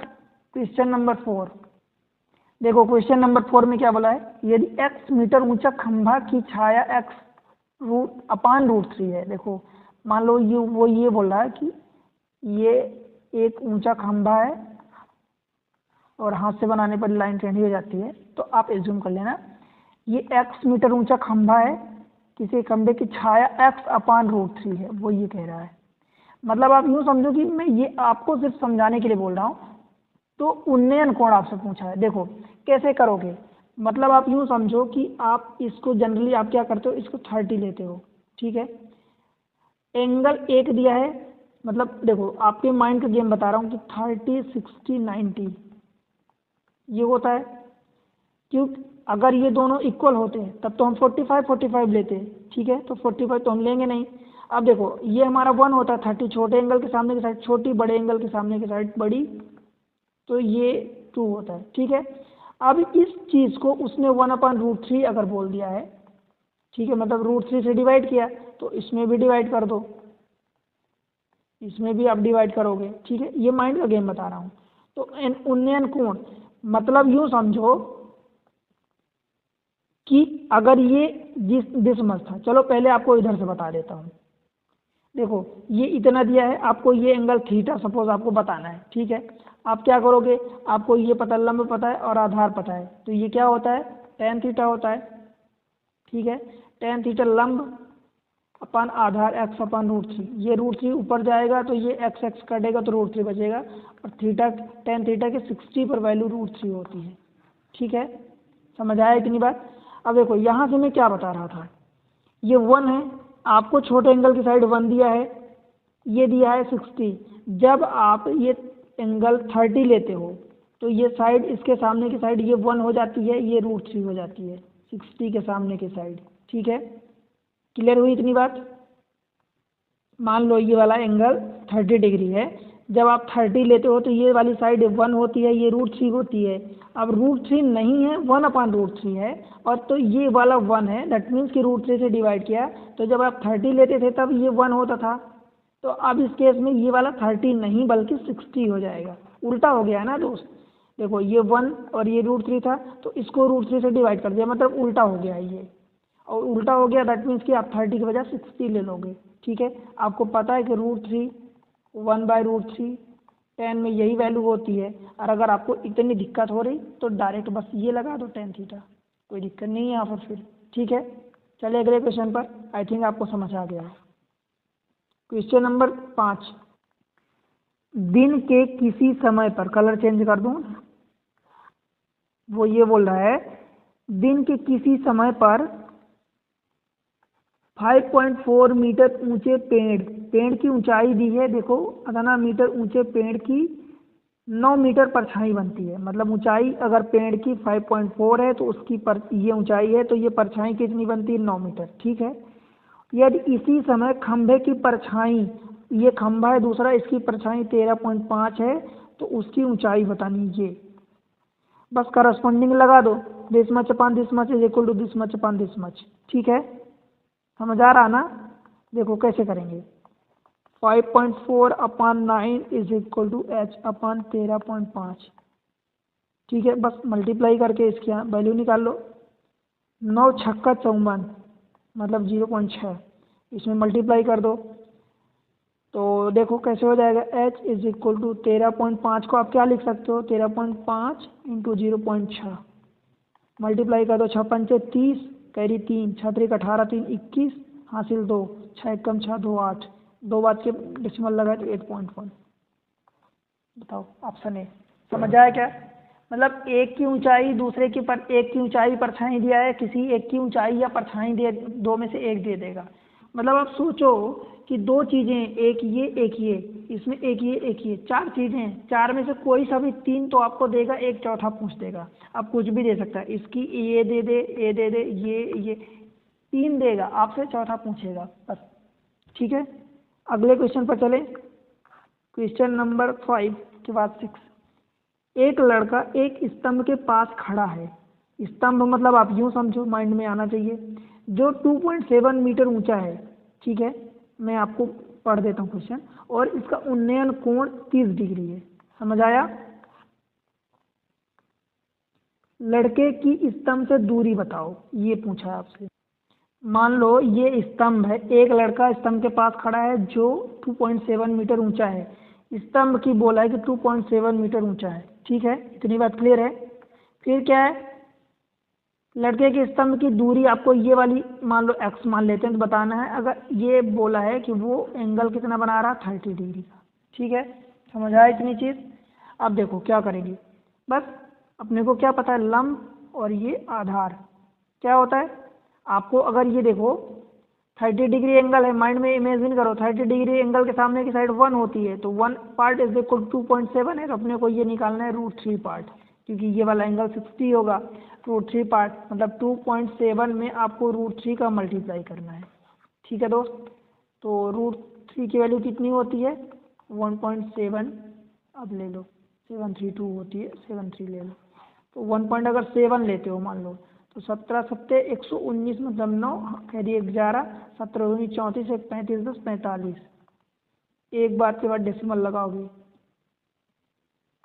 क्वेश्चन नंबर 4, देखो क्वेश्चन नंबर 4 में क्या बोला है, यदि x मीटर ऊंचा खंभा की छाया x/√3 है। देखो मान लो ये बोल रहा है कि ये एक ऊंचा खंभा है और हाथ से बनाने पर लाइन टेढ़ी हो जाती है, तो आप एज्यूम कर लेना ये x मीटर ऊंचा खंभा है, किसी खंभे की छाया x/√3 है, वो ये कह रहा है। मतलब आप यूँ समझो कि मैं ये आपको सिर्फ समझाने के लिए बोल रहा हूँ। तो उन्नयन कोण आपसे पूछा है, देखो कैसे करोगे, मतलब आप यूँ समझो कि आप इसको जनरली आप क्या करते हो, इसको 30 लेते हो। ठीक है, एंगल एक दिया है, मतलब देखो आपके माइंड का गेम बता रहा हूँ कि 30 60 90 ये होता है। क्यों, अगर ये दोनों इक्वल होते हैं तब तो हम 45 लेते हैं। ठीक है, तो 45 तो हम लेंगे नहीं। अब देखो ये हमारा 1 होता है, 30 छोटे एंगल के सामने की साइड छोटी, बड़े एंगल के सामने की साइड बड़ी, तो ये 2 होता है। ठीक है, अब इस चीज़ को उसने 1/√3 अगर बोल दिया है, ठीक है, मतलब √3 से डिवाइड किया, तो इसमें भी डिवाइड कर दो, इसमें भी आप डिवाइड करोगे। ठीक है, ये माइंड का गेम बता रहा हूँ। तो उन्नयन कोण मतलब यूँ समझो कि अगर ये जिस मस था, चलो पहले आपको इधर से बता देता हूँ। देखो ये इतना दिया है, आपको ये एंगल थीटा सपोज आपको बताना है। ठीक है, आप क्या करोगे, आपको ये पता, लंब पता है और आधार पता है, तो ये क्या होता है, tan थीटा होता है। ठीक है, tan थीटा लंब अपन आधार x/√3, ये √3 ऊपर जाएगा तो ये x कटेगा तो √3 बचेगा, और थीटा tan थीटा के 60 पर वैल्यू √3 होती है। ठीक है, समझ आया इतनी बात। अब देखो यहाँ से मैं क्या बता रहा था, ये 1 है, आपको छोटे एंगल की साइड 1 दिया है, ये दिया है 60। जब आप ये एंगल 30 लेते हो तो ये साइड, इसके सामने की साइड ये 1 हो जाती है, ये √3 हो जाती है 60 के सामने की साइड। ठीक है, क्लियर हुई इतनी बात। मान लो ये वाला एंगल 30 डिग्री है, जब आप 30 लेते हो तो ये वाली साइड 1 होती है, ये √3 होती है। अब √3 नहीं है, 1/√3 है, और तो ये वाला 1 है, दैट मीन्स कि √3 से डिवाइड किया, तो जब आप 30 लेते थे तब ये 1 होता था। तो अब इस केस में ये वाला 30 नहीं बल्कि 60 हो जाएगा, उल्टा हो गया है ना दोस्त। देखो ये 1 और ये √3 था, तो इसको √3 से डिवाइड कर दिया, मतलब उल्टा हो गया ये, और उल्टा हो गया दैट मीन्स कि आप 30 की बजाय 60 ले लोगे। ठीक है, आपको पता है कि √3 1/√3 tan में यही वैल्यू होती है, और अगर आपको इतनी दिक्कत हो रही तो डायरेक्ट बस ये लगा दो tan थीटा, कोई दिक्कत नहीं है यहाँ पर फिर। ठीक है, चलिए अगले क्वेश्चन पर, आई थिंक आपको समझ आ गया है। क्वेश्चन नंबर 5, दिन के किसी समय पर, कलर चेंज कर दूँ, वो ये बोल रहा है दिन के किसी समय पर 5.4 मीटर ऊंचे पेड़ पेड़ की ऊंचाई दी है, देखो इतना मीटर ऊंचे पेड़ की 9 मीटर परछाई बनती है। मतलब ऊंचाई अगर पेड़ की 5.4 है तो उसकी ये ऊंचाई है, तो ये परछाई कितनी बनती है? 9 मीटर। ठीक है। यदि इसी समय खंभे की परछाई, ये खंभा है दूसरा, इसकी परछाई 13.5 है, तो उसकी ऊंचाई बतानी ये। बस करस्पॉन्डिंग लगा दो, this much upon this much is equal to this much upon this much. ठीक है, समझ आ रहा ना? देखो कैसे करेंगे। 5.4 अपान 9 इज इक्वल टू एच अपान 13.5। ठीक है, बस मल्टीप्लाई करके इसकी वैल्यू निकाल लो। 9 छक्का 54 मतलब 0.6, इसमें मल्टीप्लाई कर दो तो देखो कैसे हो जाएगा। h इज इक्वल टू 13.5 को आप क्या लिख सकते हो? 13.5 इंटू 0.6 मल्टीप्लाई कर दो। 6 पंचे 30, कैरी 3, 6 3 18, 3 21, हासिल 2, 6 कम 6 2 8, 2 बाद के डेसिमल लगाए तो 8.1। बताओ ऑप्शन ए। समझ आया क्या? मतलब एक की ऊंचाई दूसरे की एक की ऊंचाई परछाई दिया है, किसी एक की ऊंचाई या परछाई दे, दो में से एक दे देगा। मतलब आप सोचो कि दो चीजें, एक ये, इसमें एक ये, चार चीजें हैं, चार में से कोई सा भी तीन तो आपको देगा, एक चौथा पूछ देगा। आप कुछ भी दे सकता है, इसकी ये दे दे, ये दे दे, ये तीन देगा, आपसे चौथा पूछेगा बस। ठीक है, अगले क्वेश्चन पर चले। क्वेश्चन नंबर 5 के बाद 6। एक लड़का एक स्तंभ के पास खड़ा है। स्तंभ मतलब आप यूं समझो, माइंड में आना चाहिए, जो 2.7 मीटर ऊंचा है। ठीक है, मैं आपको पढ़ देता हूँ क्वेश्चन। और इसका उन्नयन कोण 30 डिग्री है। समझ आया? लड़के की स्तंभ से दूरी बताओ, ये पूछा है आपसे। मान लो ये स्तंभ है, एक लड़का स्तंभ के पास खड़ा है जो 2.7 मीटर ऊंचा है। स्तंभ की बोला है कि 2.7 मीटर ऊंचा है। ठीक है, इतनी बात क्लियर है। फिर क्या है, लड़के के स्तंभ की दूरी आपको ये वाली मान लो x मान लेते हैं तो बताना है। अगर ये बोला है कि वो एंगल कितना बना रहा, 30 डिग्री का। ठीक है, समझ आया इतनी चीज़? अब देखो क्या करेंगे। बस अपने को क्या पता है, लंब और ये आधार क्या होता है आपको। अगर ये देखो 30 डिग्री एंगल है, माइंड में इमेजिन करो, 30 डिग्री एंगल के सामने की साइड 1 होती है, तो 1 पार्ट इज इक्वल 2.7 है, तो अपने को ये निकालना है √3 पार्ट, क्योंकि ये वाला एंगल 60 होगा। √3 पार्ट मतलब 2.7 में आपको √3 का मल्टीप्लाई करना है। ठीक है दोस्त, तो √3 की वैल्यू कितनी होती है? 1.7। अब ले लो, 732 होती है, 73 ले लो। तो 1 पॉइंट अगर 7 लेते हो मान लो, तो 17 सत्ते 119 मतलब 9, कैरी 11, 17 दूनी 34, 1 35 10 45। एक बार के बाद डेसिमल लगाओगे,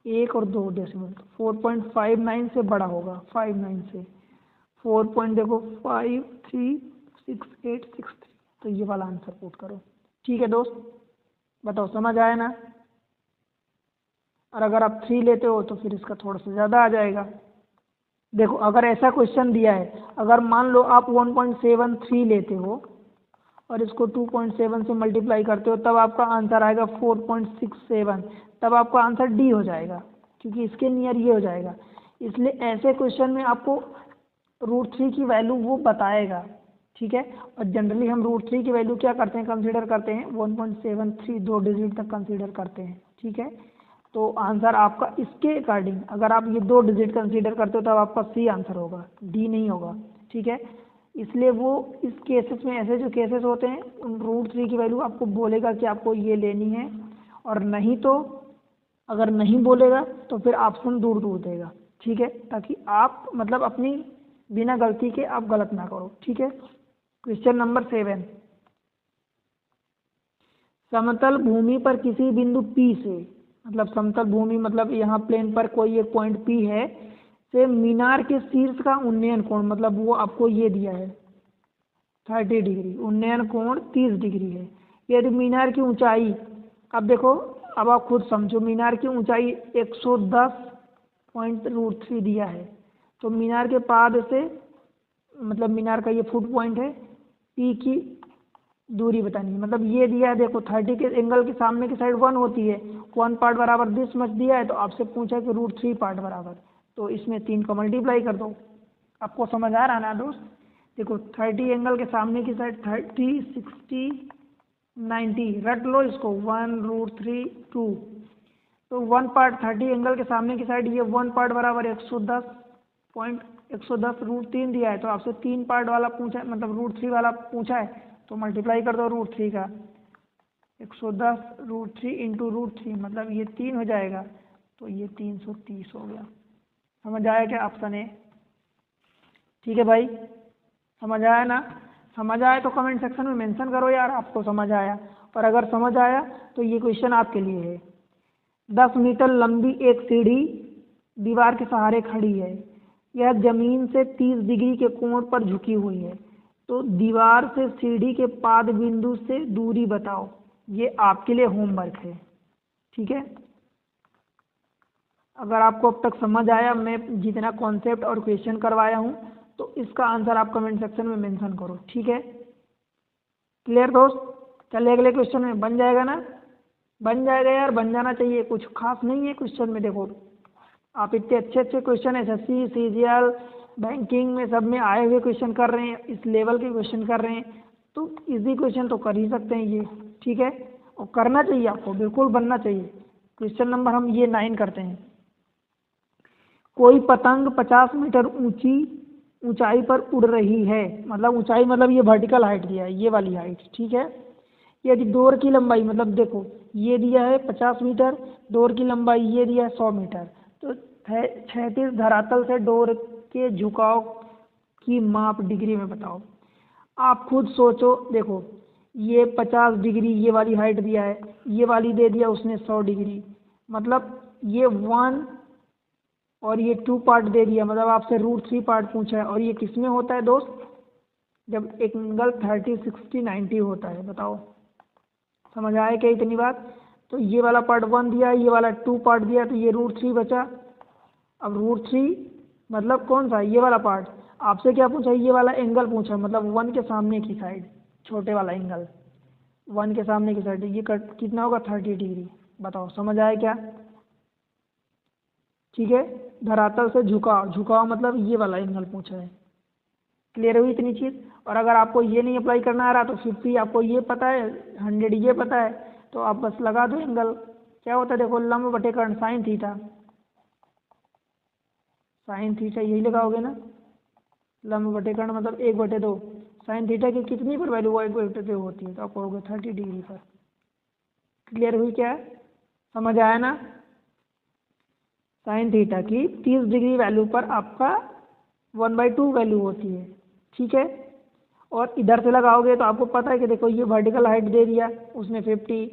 1 और 2 डेसिमल, 4.59 से बड़ा होगा, 59 से 4 पॉइंट देखो 536863, तो ये वाला आंसर पुट करो। ठीक है दोस्त, बताओ समझ आया ना? और अगर आप 3 लेते हो तो फिर इसका थोड़ा सा ज़्यादा आ जाएगा। देखो अगर ऐसा क्वेश्चन दिया है, अगर मान लो आप 1.73 लेते हो और इसको 2.7 से मल्टीप्लाई करते हो, तब आपका आंसर आएगा 4.67, तब आपका आंसर डी हो जाएगा, क्योंकि इसके नियर ये हो जाएगा। इसलिए ऐसे क्वेश्चन में आपको √3 की वैल्यू वो बताएगा। ठीक है, और जनरली हम √3 की वैल्यू क्या करते हैं, कंसीडर करते हैं 1.73, 2 डिजिट तक कंसीडर करते हैं। ठीक है, तो आंसर आपका इसके अकॉर्डिंग, अगर आप ये 2 डिजिट कंसीडर करते हो तब आपका सी आंसर होगा, डी नहीं होगा। ठीक है, इसलिए वो इस केसेस में, ऐसे जो केसेस होते हैं, उन √3 की वैल्यू आपको बोलेगा कि आपको ये लेनी है, और नहीं तो अगर नहीं बोलेगा तो फिर ऑप्शन दूर दूर देगा। ठीक है, ताकि आप मतलब अपनी बिना गलती के आप गलत ना करो। ठीक है, क्वेश्चन नंबर 7। समतल भूमि पर किसी बिंदु P से, मतलब समतल भूमि मतलब यहाँ प्लेन पर कोई एक पॉइंट P है, से मीनार के शीर्ष का उन्नयन कोण, मतलब वो आपको ये दिया है 30 डिग्री, उन्नयन कोण 30 डिग्री है। यदि मीनार की ऊंचाई, अब देखो, अब आप खुद समझो, मीनार की ऊंचाई 110.3 दिया है, तो मीनार के पाद से, मतलब मीनार का ये फुट पॉइंट है, P की दूरी बतानी है। मतलब ये दिया है, देखो 30 के एंगल के सामने की साइड 1 होती है, 1 पार्ट बराबर दिस मच दिया है, तो आपसे पूछा कि √3 पार्ट बराबर, तो इसमें 3 को मल्टीप्लाई कर दो। आपको समझ आ रहा ना दोस्त? देखो 30 एंगल के सामने की साइड 30, 60, 90, रट लो इसको, 1√3 2। तो 1 पार्ट 30 एंगल के सामने की साइड, ये 1 पार्ट बराबर 110.110 √3 दिया है। तो आपसे 3 पार्ट वाला पूछा है, मतलब √3 वाला पूछा है, तो मल्टीप्लाई कर दो √3 का। 110√3 इंटू √3 मतलब ये 3 हो जाएगा, तो ये 330 हो गया। समझ आया क्या ऑप्शन ए? ठीक है भाई, समझ आया ना? समझ आया तो कमेंट सेक्शन में मेंशन करो यार आपको समझ आया। और अगर समझ आया तो ये क्वेश्चन आपके लिए है। 10 मीटर लंबी एक सीढ़ी दीवार के सहारे खड़ी है। यह जमीन से 30 डिग्री के कोण पर झुकी हुई है। तो दीवार से सीढ़ी के पाद बिंदु से दूरी बताओ। ये आपके लिए होमवर्क है, ठीक है? अगर आपको अब तक समझ आया, मैं जितना कॉन्सेप्ट और क्वेश्चन करवाया हूँ, तो इसका आंसर आप कमेंट सेक्शन में मेंशन करो, ठीक है? क्लियर दोस्त? चलिए अगले क्वेश्चन में, बन जाएगा ना? बन जाएगा यार, बन जाना चाहिए, कुछ खास नहीं है क्वेश्चन में। देखो आप इतने अच्छे अच्छे क्वेश्चन एसएससी, सीजीएल, बैंकिंग में सब में आए हुए क्वेश्चन कर रहे हैं, इस लेवल के क्वेश्चन कर रहे हैं, तो इजी क्वेश्चन तो कर ही सकते हैं ये, ठीक है? और करना चाहिए आपको, बिल्कुल बनना चाहिए। क्वेश्चन नंबर हम ये 9 करते हैं। कोई पतंग 50 मीटर ऊंचाई पर उड़ रही है। मतलब ऊंचाई मतलब ये वर्टिकल हाइट दिया है, ये वाली हाइट, ठीक है? यदि डोर की लंबाई, मतलब देखो ये दिया है 50 मीटर, डोर की लंबाई ये दिया है 100 मीटर। तो क्षैतिज धरातल से डोर के झुकाव की माप डिग्री में बताओ। आप खुद सोचो, देखो ये 50 डिग्री ये वाली हाइट दिया है, ये वाली दे दिया उसने 100 डिग्री, मतलब ये 1 और ये 2 पार्ट दे दिया, मतलब आपसे √3 पार्ट पूछा है। और ये किस में होता है दोस्त? जब एक एंगल 30, 60, 90 होता है। बताओ समझ आए क्या इतनी बात? तो ये वाला पार्ट 1 दिया, ये वाला 2 पार्ट दिया, तो ये √3 बचा। अब √3 मतलब कौन सा? ये वाला पार्ट। आपसे क्या पूछा? ये वाला एंगल पूछा, मतलब 1 के सामने की साइड, छोटे वाला एंगल 1 के सामने की साइड, ये कितना होगा? 30 डिग्री। बताओ समझ आया क्या? ठीक है, धरातल से झुकाव मतलब ये वाला एंगल पूछा है। क्लियर हुई इतनी चीज़? और अगर आपको ये नहीं अप्लाई करना आ रहा तो 50 आपको ये पता है, 100 ये पता है, तो आप बस लगा दो एंगल। क्या होता है देखो, लंब बटे कर्ण साइन थीटा, साइन थीटा यही लगाओगे ना। लंब बटे कर्ण मतलब 1/2, साइन थीटा की कितनी पर वैल्यू 1/2 होती है, तो आप कहोगे 30 डिग्री पर। क्लियर हुई क्या? समझ आया ना? साइन थीटा की 30 डिग्री वैल्यू पर आपका 1/2 वैल्यू होती है, ठीक है? और इधर से लगाओगे तो आपको पता है कि देखो ये वर्टिकल हाइट दे दिया उसने 50,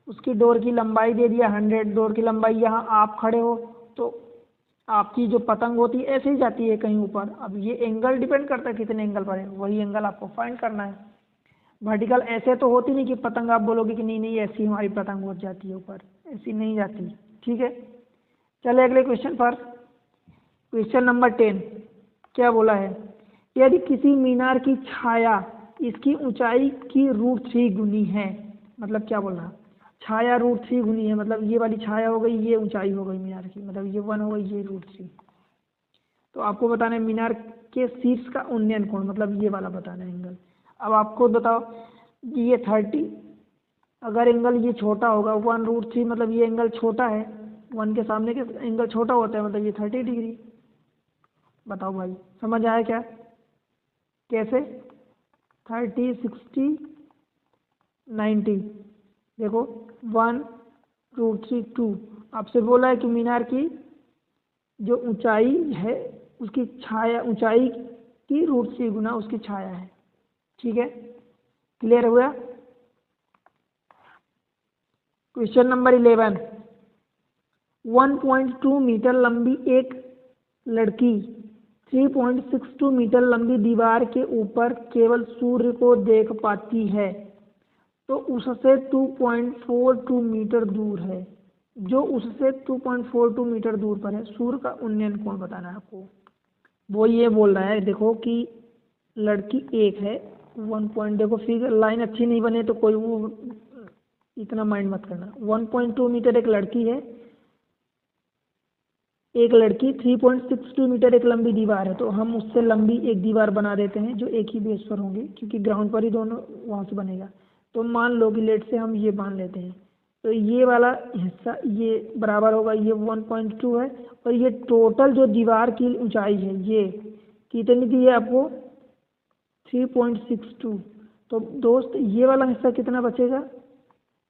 उसकी डोर की लंबाई दे दिया 100, डोर की लंबाई, यहाँ आप खड़े हो तो आपकी जो पतंग होती है ऐसे ही जाती है कहीं ऊपर। अब ये एंगल डिपेंड करता है कितने एंगल पर है, वही एंगल आपको फाइंड करना है। वर्टिकल ऐसे तो होती नहीं कि पतंग आप बोलोगे कि नहीं नहीं ऐसी हमारी पतंग हो जाती है ऊपर, ऐसी नहीं जाती, ठीक है? चले अगले क्वेश्चन पर। क्वेश्चन नंबर 10 क्या बोला है? यदि किसी मीनार की छाया इसकी ऊंचाई की √3 गुनी है। मतलब क्या बोल रहा? छाया √3 गुनी है, मतलब ये वाली छाया हो गई, ये ऊंचाई हो गई मीनार की, मतलब ये 1 हो गई, ये √3। तो आपको बताना है मीनार के शीर्ष का उन्नयन कोण, मतलब ये वाला बताना है एंगल। अब आपको बताओ, ये 30, अगर एंगल ये छोटा होगा 1√3, मतलब ये एंगल छोटा है, 1 के सामने के एंगल छोटा होता है, मतलब ये 30 डिग्री। बताओ भाई समझ आया क्या? कैसे? 30, 60, 90, देखो 1√3 2। आपसे बोला है कि मीनार की जो ऊंचाई है उसकी छाया, ऊंचाई की √3 गुना उसकी छाया है, ठीक है? क्लियर हुआ? क्वेश्चन नंबर 11, 1.2 मीटर लंबी एक लड़की 3.62 मीटर लंबी दीवार के ऊपर केवल सूर्य को देख पाती है, तो उससे 2.42 मीटर दूर है। जो उससे 2.42 मीटर दूर पर है, सूर्य का उन्नयन कोण बताना है आपको। वो ये बोल रहा है देखो कि लड़की एक है, 1 पॉइंट, देखो फिगर लाइन अच्छी नहीं बने तो कोई वो इतना माइंड मत करना। 1.2 मीटर एक लड़की है, एक लड़की 3.62 मीटर एक लंबी दीवार है, तो हम उससे लंबी एक दीवार बना देते हैं जो एक ही बेस पर होंगी, क्योंकि ग्राउंड पर ही दोनों वहाँ से बनेगा। तो मान लो कि लेट से हम ये मान लेते हैं, तो ये वाला हिस्सा ये बराबर होगा, ये 1.2 है, और ये टोटल जो दीवार की ऊंचाई है ये कितनी दी है आपको, 3.62। तो दोस्त ये वाला हिस्सा कितना बचेगा,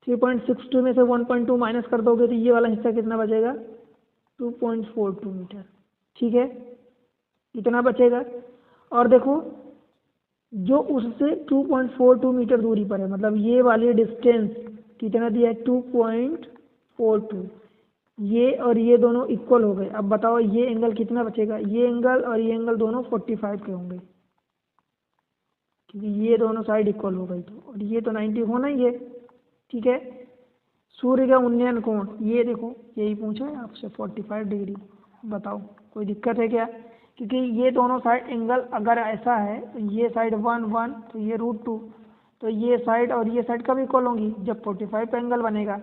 3.62 में से 1.2 माइनस कर दोगे तो ये वाला हिस्सा कितना बचेगा, 2.42 मीटर। ठीक है, इतना बचेगा। और देखो जो उससे 2.42 मीटर दूरी पर है, मतलब ये वाली डिस्टेंस कितना दिया है, 2.42। ये और ये दोनों इक्वल हो गए। अब बताओ ये एंगल कितना बचेगा, ये एंगल और ये एंगल दोनों 45 के होंगे, क्योंकि ये दोनों साइड इक्वल हो गई। तो और ये तो 90 होना ही है। ठीक है, सूर्य का उन्नयन कोण ये देखो, यही पूछा है आपसे, 45 डिग्री। बताओ कोई दिक्कत है क्या, क्योंकि ये दोनों साइड एंगल अगर ऐसा है तो ये साइड 1 तो ये √2, तो ये साइड और ये साइड कब इक्वल होंगी, जब 45 पे एंगल बनेगा।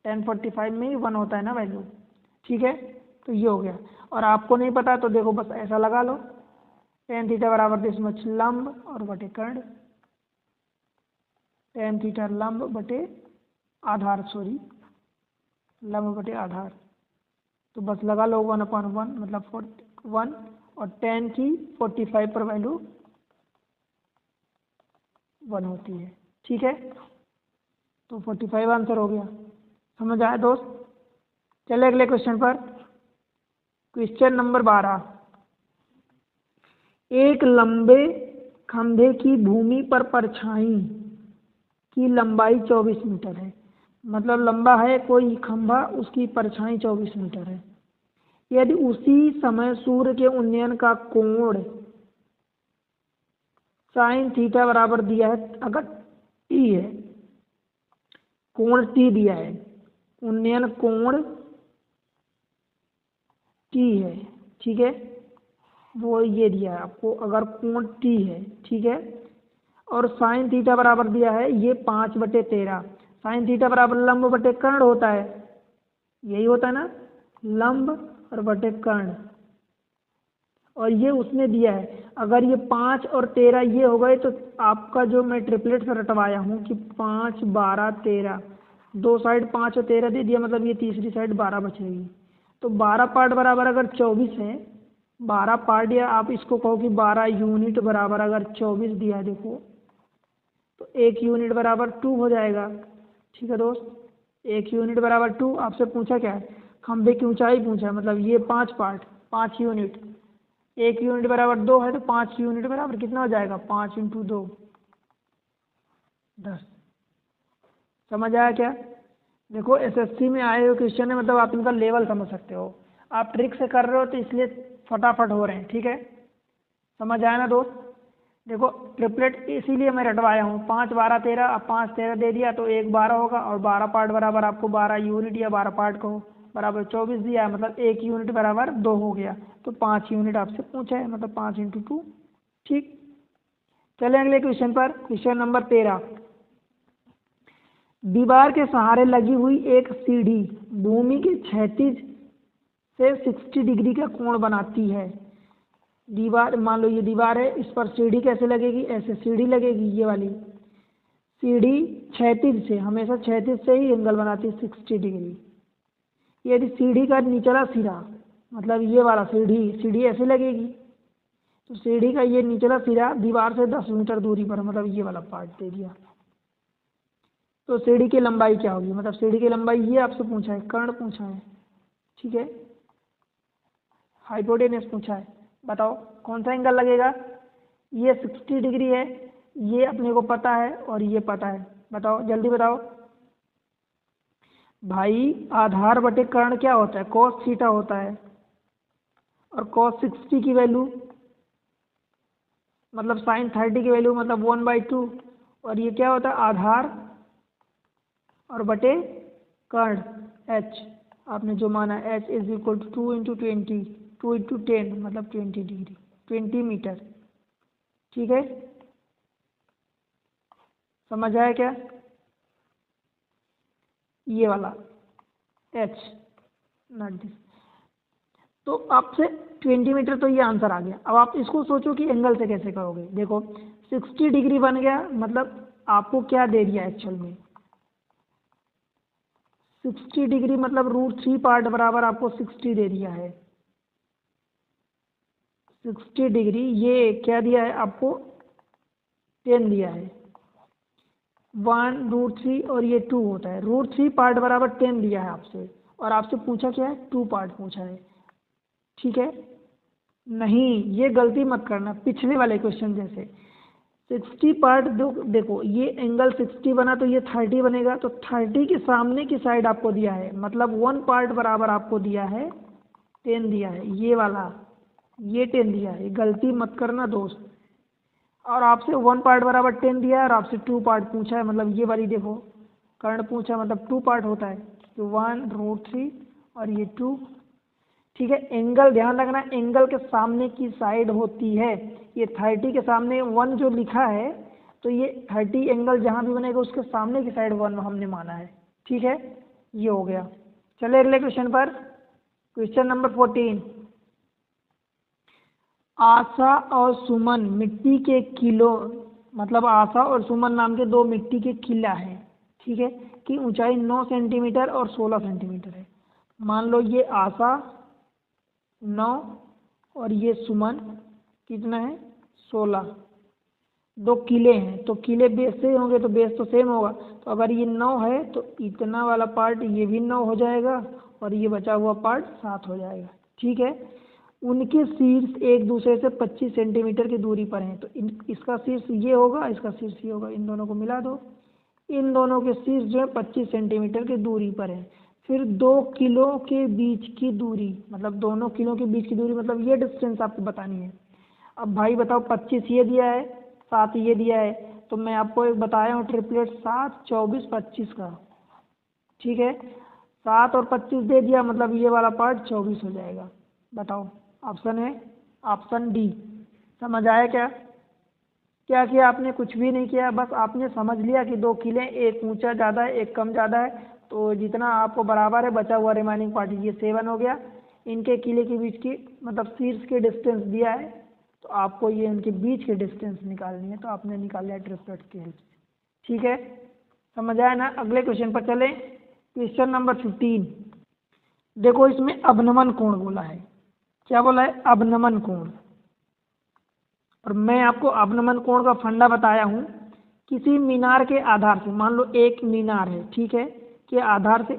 tan 45 में ही 1 होता है ना वैल्यू। ठीक है, तो ये हो गया। और आपको नहीं पता तो देखो बस ऐसा लगा लो, tan थीटा बराबर दिस मच लंब और बटे कर्ण, tan थीटा लंब बटे आधार, सॉरी लंब बटे आधार। तो बस लगा लो 1/1 मतलब 1, और tan की 45 पर वैल्यू 1 होती है। ठीक है, तो 45 आंसर हो गया। समझ आया दोस्त। चले अगले क्वेश्चन पर। क्वेश्चन नंबर 12, एक लंबे खंभे की भूमि पर परछाई की लंबाई 24 मीटर है। मतलब लंबा है कोई खंभा, उसकी परछाई 24 मीटर है। यदि उसी समय सूर्य के उन्नयन का कोण साइन थीटा बराबर दिया है, अगर टी है, कोण टी दिया है, उन्नयन कोण टी है। ठीक है, वो ये दिया है आपको, अगर कोण टी है। ठीक है, और साइन थीटा बराबर दिया है ये 5/13। साइन थीटा बराबर लंब बटे कर्ण होता है, यही होता है ना, लंब और बटे कर्ण। और ये उसने दिया है, अगर ये 5 और 13 ये हो गए तो आपका जो मैं ट्रिपलेट से रटवाया हूँ कि 5, 12, 13, दो साइड 5 और 13 दे दिया, मतलब ये तीसरी साइड 12 बचेगी। तो 12 पार्ट बराबर अगर 24 है, 12 पार्ट, या आप इसको कहो कि 12 यूनिट बराबर अगर 24 दिया है, देखो तो 1 यूनिट बराबर 2 हो जाएगा। ठीक है दोस्त, 1 यूनिट बराबर 2। आपसे पूछा क्या है, खंभे की ऊंचाई पूछा है, मतलब ये 5 पार्ट 5 यूनिट, 1 यूनिट बराबर 2 है, तो 5 यूनिट बराबर कितना हो जाएगा, 5 × 2 10। समझ आया क्या। देखो एसएससी में आए हुए क्वेश्चन है, मतलब आप इनका लेवल समझ सकते हो। आप ट्रिक से कर रहे हो तो इसलिए फटाफट हो रहे हैं। ठीक है, समझ आया ना दोस्त। देखो ट्रिपलेट इसीलिए मैं रटवाया हूँ, 5, 12, 13। अब 5, 13 दे दिया तो 1 12 होगा, और 12 पार्ट बराबर आपको 12 यूनिट या 12 पार्ट को बराबर 24 दिया है, मतलब 1 यूनिट बराबर 2 हो गया। तो 5 यूनिट आपसे पूछा है, मतलब 5 × 2। ठीक, चले अगले क्वेश्चन पर। क्वेश्चन नंबर 13, दीवार के सहारे लगी हुई एक सीढ़ी भूमि के क्षैतिज से 60 डिग्री का कोण बनाती है। दीवार, मान लो ये दीवार है, इस पर सीढ़ी कैसे लगेगी, ऐसे सीढ़ी लगेगी। ये वाली सीढ़ी क्षैतिज से, हमेशा क्षैतिज से ही एंगल बनाती है 60 डिग्री। यदि सीढ़ी का निचला सिरा, मतलब ये वाला सीढ़ी ऐसे लगेगी, तो सीढ़ी का ये निचला सिरा दीवार से 10 मीटर दूरी पर, मतलब ये वाला पार्ट दे दिया, तो सीढ़ी की लंबाई क्या होगी, मतलब सीढ़ी की लंबाई ये आपसे पूछा है, कर्ण पूछा है। ठीक है, हाइपोटेनस पूछा है। बताओ कौन सा एंगल लगेगा। ये 60 डिग्री है, ये अपने को पता है और ये पता है। बताओ जल्दी बताओ भाई, आधार बटे कर्ण क्या होता है, cos थीटा होता है, और cos 60 की वैल्यू मतलब sin 30 की वैल्यू मतलब 1/2, और ये क्या होता है, आधार और बटे कर्ण h, आपने जो माना h = 2 × 20, 2 × 10 मतलब 20 डिग्री, 20 मीटर। ठीक है, समझ आया क्या। ये वाला h नॉट दिस, तो आपसे 20 मीटर, तो ये आंसर आ गया। अब आप इसको सोचो कि एंगल से कैसे करोगे। देखो 60 डिग्री बन गया, मतलब आपको क्या दे दिया एक्चुअल में 60 डिग्री, मतलब √3 पार्ट बराबर आपको 60 दे दिया है। 60 डिग्री ये क्या दिया है आपको 10 दिया है, 1 √3 और ये 2 होता है। √3 पार्ट बराबर 10 दिया है आपसे, और आपसे पूछा क्या है 2 पार्ट पूछा है। ठीक है, नहीं ये गलती मत करना पिछले वाले क्वेश्चन जैसे। 60 पार्ट देखो ये एंगल 60 बना तो ये 30 बनेगा, तो 30 के सामने की साइड आपको दिया है, मतलब 1 पार्ट बराबर आपको दिया है 10 दिया है, ये वाला ये 10 दिया है, गलती मत करना दोस्त। और आपसे 1 पार्ट बराबर 10 दिया है और आपसे 2 पार्ट पूछा है, मतलब ये वाली देखो कर्ण पूछा मतलब 2 पार्ट होता है, तो 1 √3 और ये 2। ठीक है, एंगल ध्यान रखना एंगल के सामने की साइड होती है, ये 30 के सामने 1 जो लिखा है, तो ये 30 एंगल जहाँ भी बनेगा उसके सामने की साइड 1 हमने माना है। ठीक है, ये हो गया। चले अगले क्वेश्चन पर, क्वेश्चन नंबर 14। आशा और सुमन मिट्टी के किलो, मतलब आशा और सुमन नाम के 2 मिट्टी के किला हैं, ठीक है, की ऊंचाई 9 सेंटीमीटर और 16 सेंटीमीटर है। मान लो ये आशा 9 और ये सुमन कितना है 16, 2 किले हैं, तो किले बेस से होंगे तो बेस तो सेम होगा, तो अगर ये 9 है तो इतना वाला पार्ट ये भी 9 हो जाएगा और ये बचा हुआ पार्ट 7 हो जाएगा। ठीक है, उनके शीर्ष एक दूसरे से 25 सेंटीमीटर की दूरी पर हैं, तो इसका शीर्ष ये होगा, इसका शीर्ष ये होगा, इन दोनों को मिला दो, इन दोनों के शीर्ष जो है 25 सेंटीमीटर की दूरी पर है। फिर 2 किलो के बीच की दूरी, मतलब दोनों किलो के बीच की दूरी, मतलब ये डिस्टेंस आपको बतानी है। अब भाई बताओ 25 ये दिया है 7 ये दिया है, तो मैं आपको एक बताया हूँ ट्रिपलेट 7 24 25 का। ठीक है, 7 और 25 दे दिया, मतलब ये वाला पार्ट 24 हो जाएगा। बताओ, ऑप्शन है ऑप्शन डी। समझ आया क्या? क्या किया आपने? कुछ भी नहीं किया, बस आपने समझ लिया कि 2 किले, एक ऊंचा ज़्यादा है एक कम ज़्यादा है, तो जितना आपको बराबर है बचा हुआ रिमाइनिंग पार्ट ये 7 हो गया। इनके किले के बीच की मतलब शीर्ष की डिस्टेंस दिया है, तो आपको ये इनके बीच की डिस्टेंस निकालनी है, तो आपने निकाल लिया ट्रिपलेट की हेल्प से। ठीक है, समझ आया ना? अगले क्वेश्चन पर चलें, क्वेश्चन नंबर 15। देखो इसमें अवनमन कोण बोला है। क्या बोला है? अवनमन कोण। और मैं आपको अवनमन कोण का फंडा बताया हूँ। किसी मीनार के आधार से, मान लो एक मीनार है, ठीक है, के आधार से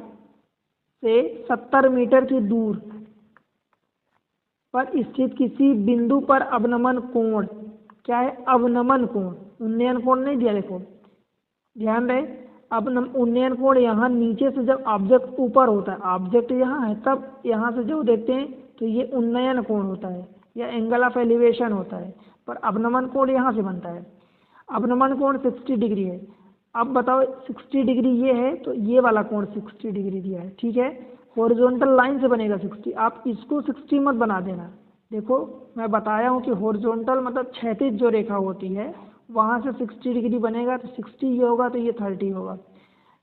70 मीटर की दूर पर स्थित किसी बिंदु पर अवनमन कोण क्या है? अवनमन कोण, उन्नयन कोण नहीं दिया, देखो ध्यान रहे। अब उन्नयन कोण यहाँ नीचे से जब ऑब्जेक्ट ऊपर होता है, ऑब्जेक्ट यहाँ है, तब यहाँ से जो देखते हैं तो ये उन्नयन कोण होता है या एंगल ऑफ एलिवेशन होता है, पर अवनमन कोण यहाँ से बनता है। अवनमन कोण 60 डिग्री है। अब बताओ 60 डिग्री ये है, तो ये वाला कोण 60 डिग्री दिया है, ठीक है, हॉरिजॉन्टल लाइन से बनेगा 60। आप इसको 60 मत बना देना। देखो मैं बताया हूँ कि हॉरिजॉन्टल मतलब क्षैतिज जो रेखा होती है वहाँ से 60 डिग्री बनेगा, तो 60 ये होगा तो ये 30 होगा,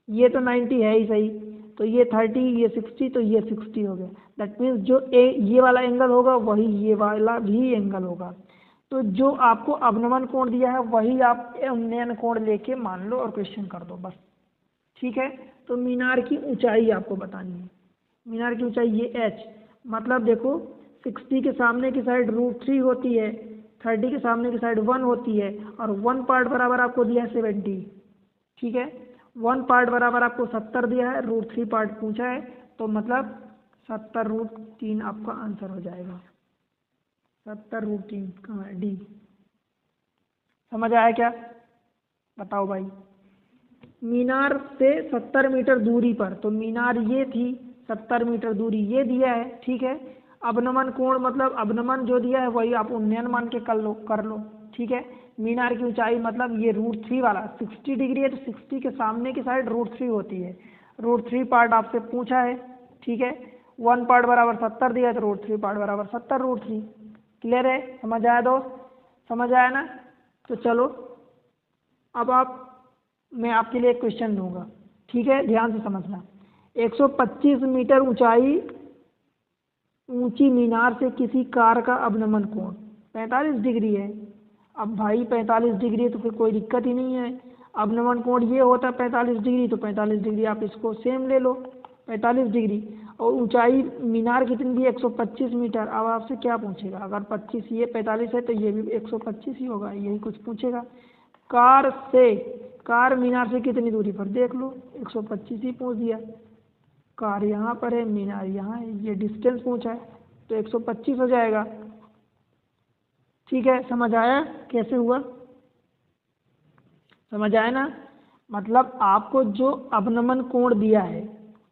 ये तो 90 है ही सही, तो ये 30 ये 60 तो ये 60 हो गया। दैट मीन्स जो ये वाला एंगल होगा वही ये वाला भी एंगल होगा। तो जो आपको अवनमन कोण दिया है वही आप उन्नयन कोण लेके मान लो और क्वेश्चन कर दो बस। ठीक है, तो मीनार की ऊंचाई आपको बतानी है। मीनार की ऊंचाई ये h, मतलब देखो 60 के सामने की साइड √3 होती है, 30 के सामने की साइड 1 होती है, और 1 पार्ट बराबर आपको दिया है 70। ठीक है, 1 पार्ट बराबर आपको 70 दिया है, √3 पार्ट पूछा है, तो मतलब 70√3 आपका आंसर हो जाएगा। 70√3 कहाँ है? डी। समझ आया क्या? बताओ भाई। मीनार से 70 मीटर दूरी पर, तो मीनार ये थी, 70 मीटर दूरी ये दिया है, ठीक है। अवनमन कोण मतलब अवनमन जो दिया है वही आप उन्नयन मान के कर लो, ठीक है। मीनार की ऊंचाई मतलब ये √3 वाला 60 डिग्री है, तो 60 के सामने की साइड √3 होती है, √3 पार्ट आपसे पूछा है, ठीक है। 1 पार्ट बराबर 70 दिया है, तो √3 पार्ट बराबर 70√3। क्लियर है? समझ आया दोस्त? समझ आया ना? तो चलो अब मैं आपके लिए एक क्वेश्चन दूंगा, ठीक है, ध्यान से समझना। 125 मीटर ऊंची मीनार से किसी कार का अवनमन कोण 45 डिग्री है। अब भाई 45 डिग्री है तो फिर कोई दिक्कत ही नहीं है। अवनमन कोण ये होता है 45 डिग्री, तो 45 डिग्री आप इसको सेम ले लो 45 डिग्री। और ऊंचाई मीनार कितनी दी है 125 मीटर। अब आपसे क्या पूछेगा, अगर 25 ये 45 है तो ये भी 125 ही होगा, यही कुछ पूछेगा। कार मीनार से कितनी दूरी पर, देख लो 125 ही पूछ दिया। कार यहाँ पर है, मीनार यहाँ है, ये डिस्टेंस पूछा है तो 125 हो जाएगा। ठीक है, समझ आया कैसे हुआ, समझ आया ना। मतलब आपको जो अवनमन कोण दिया है,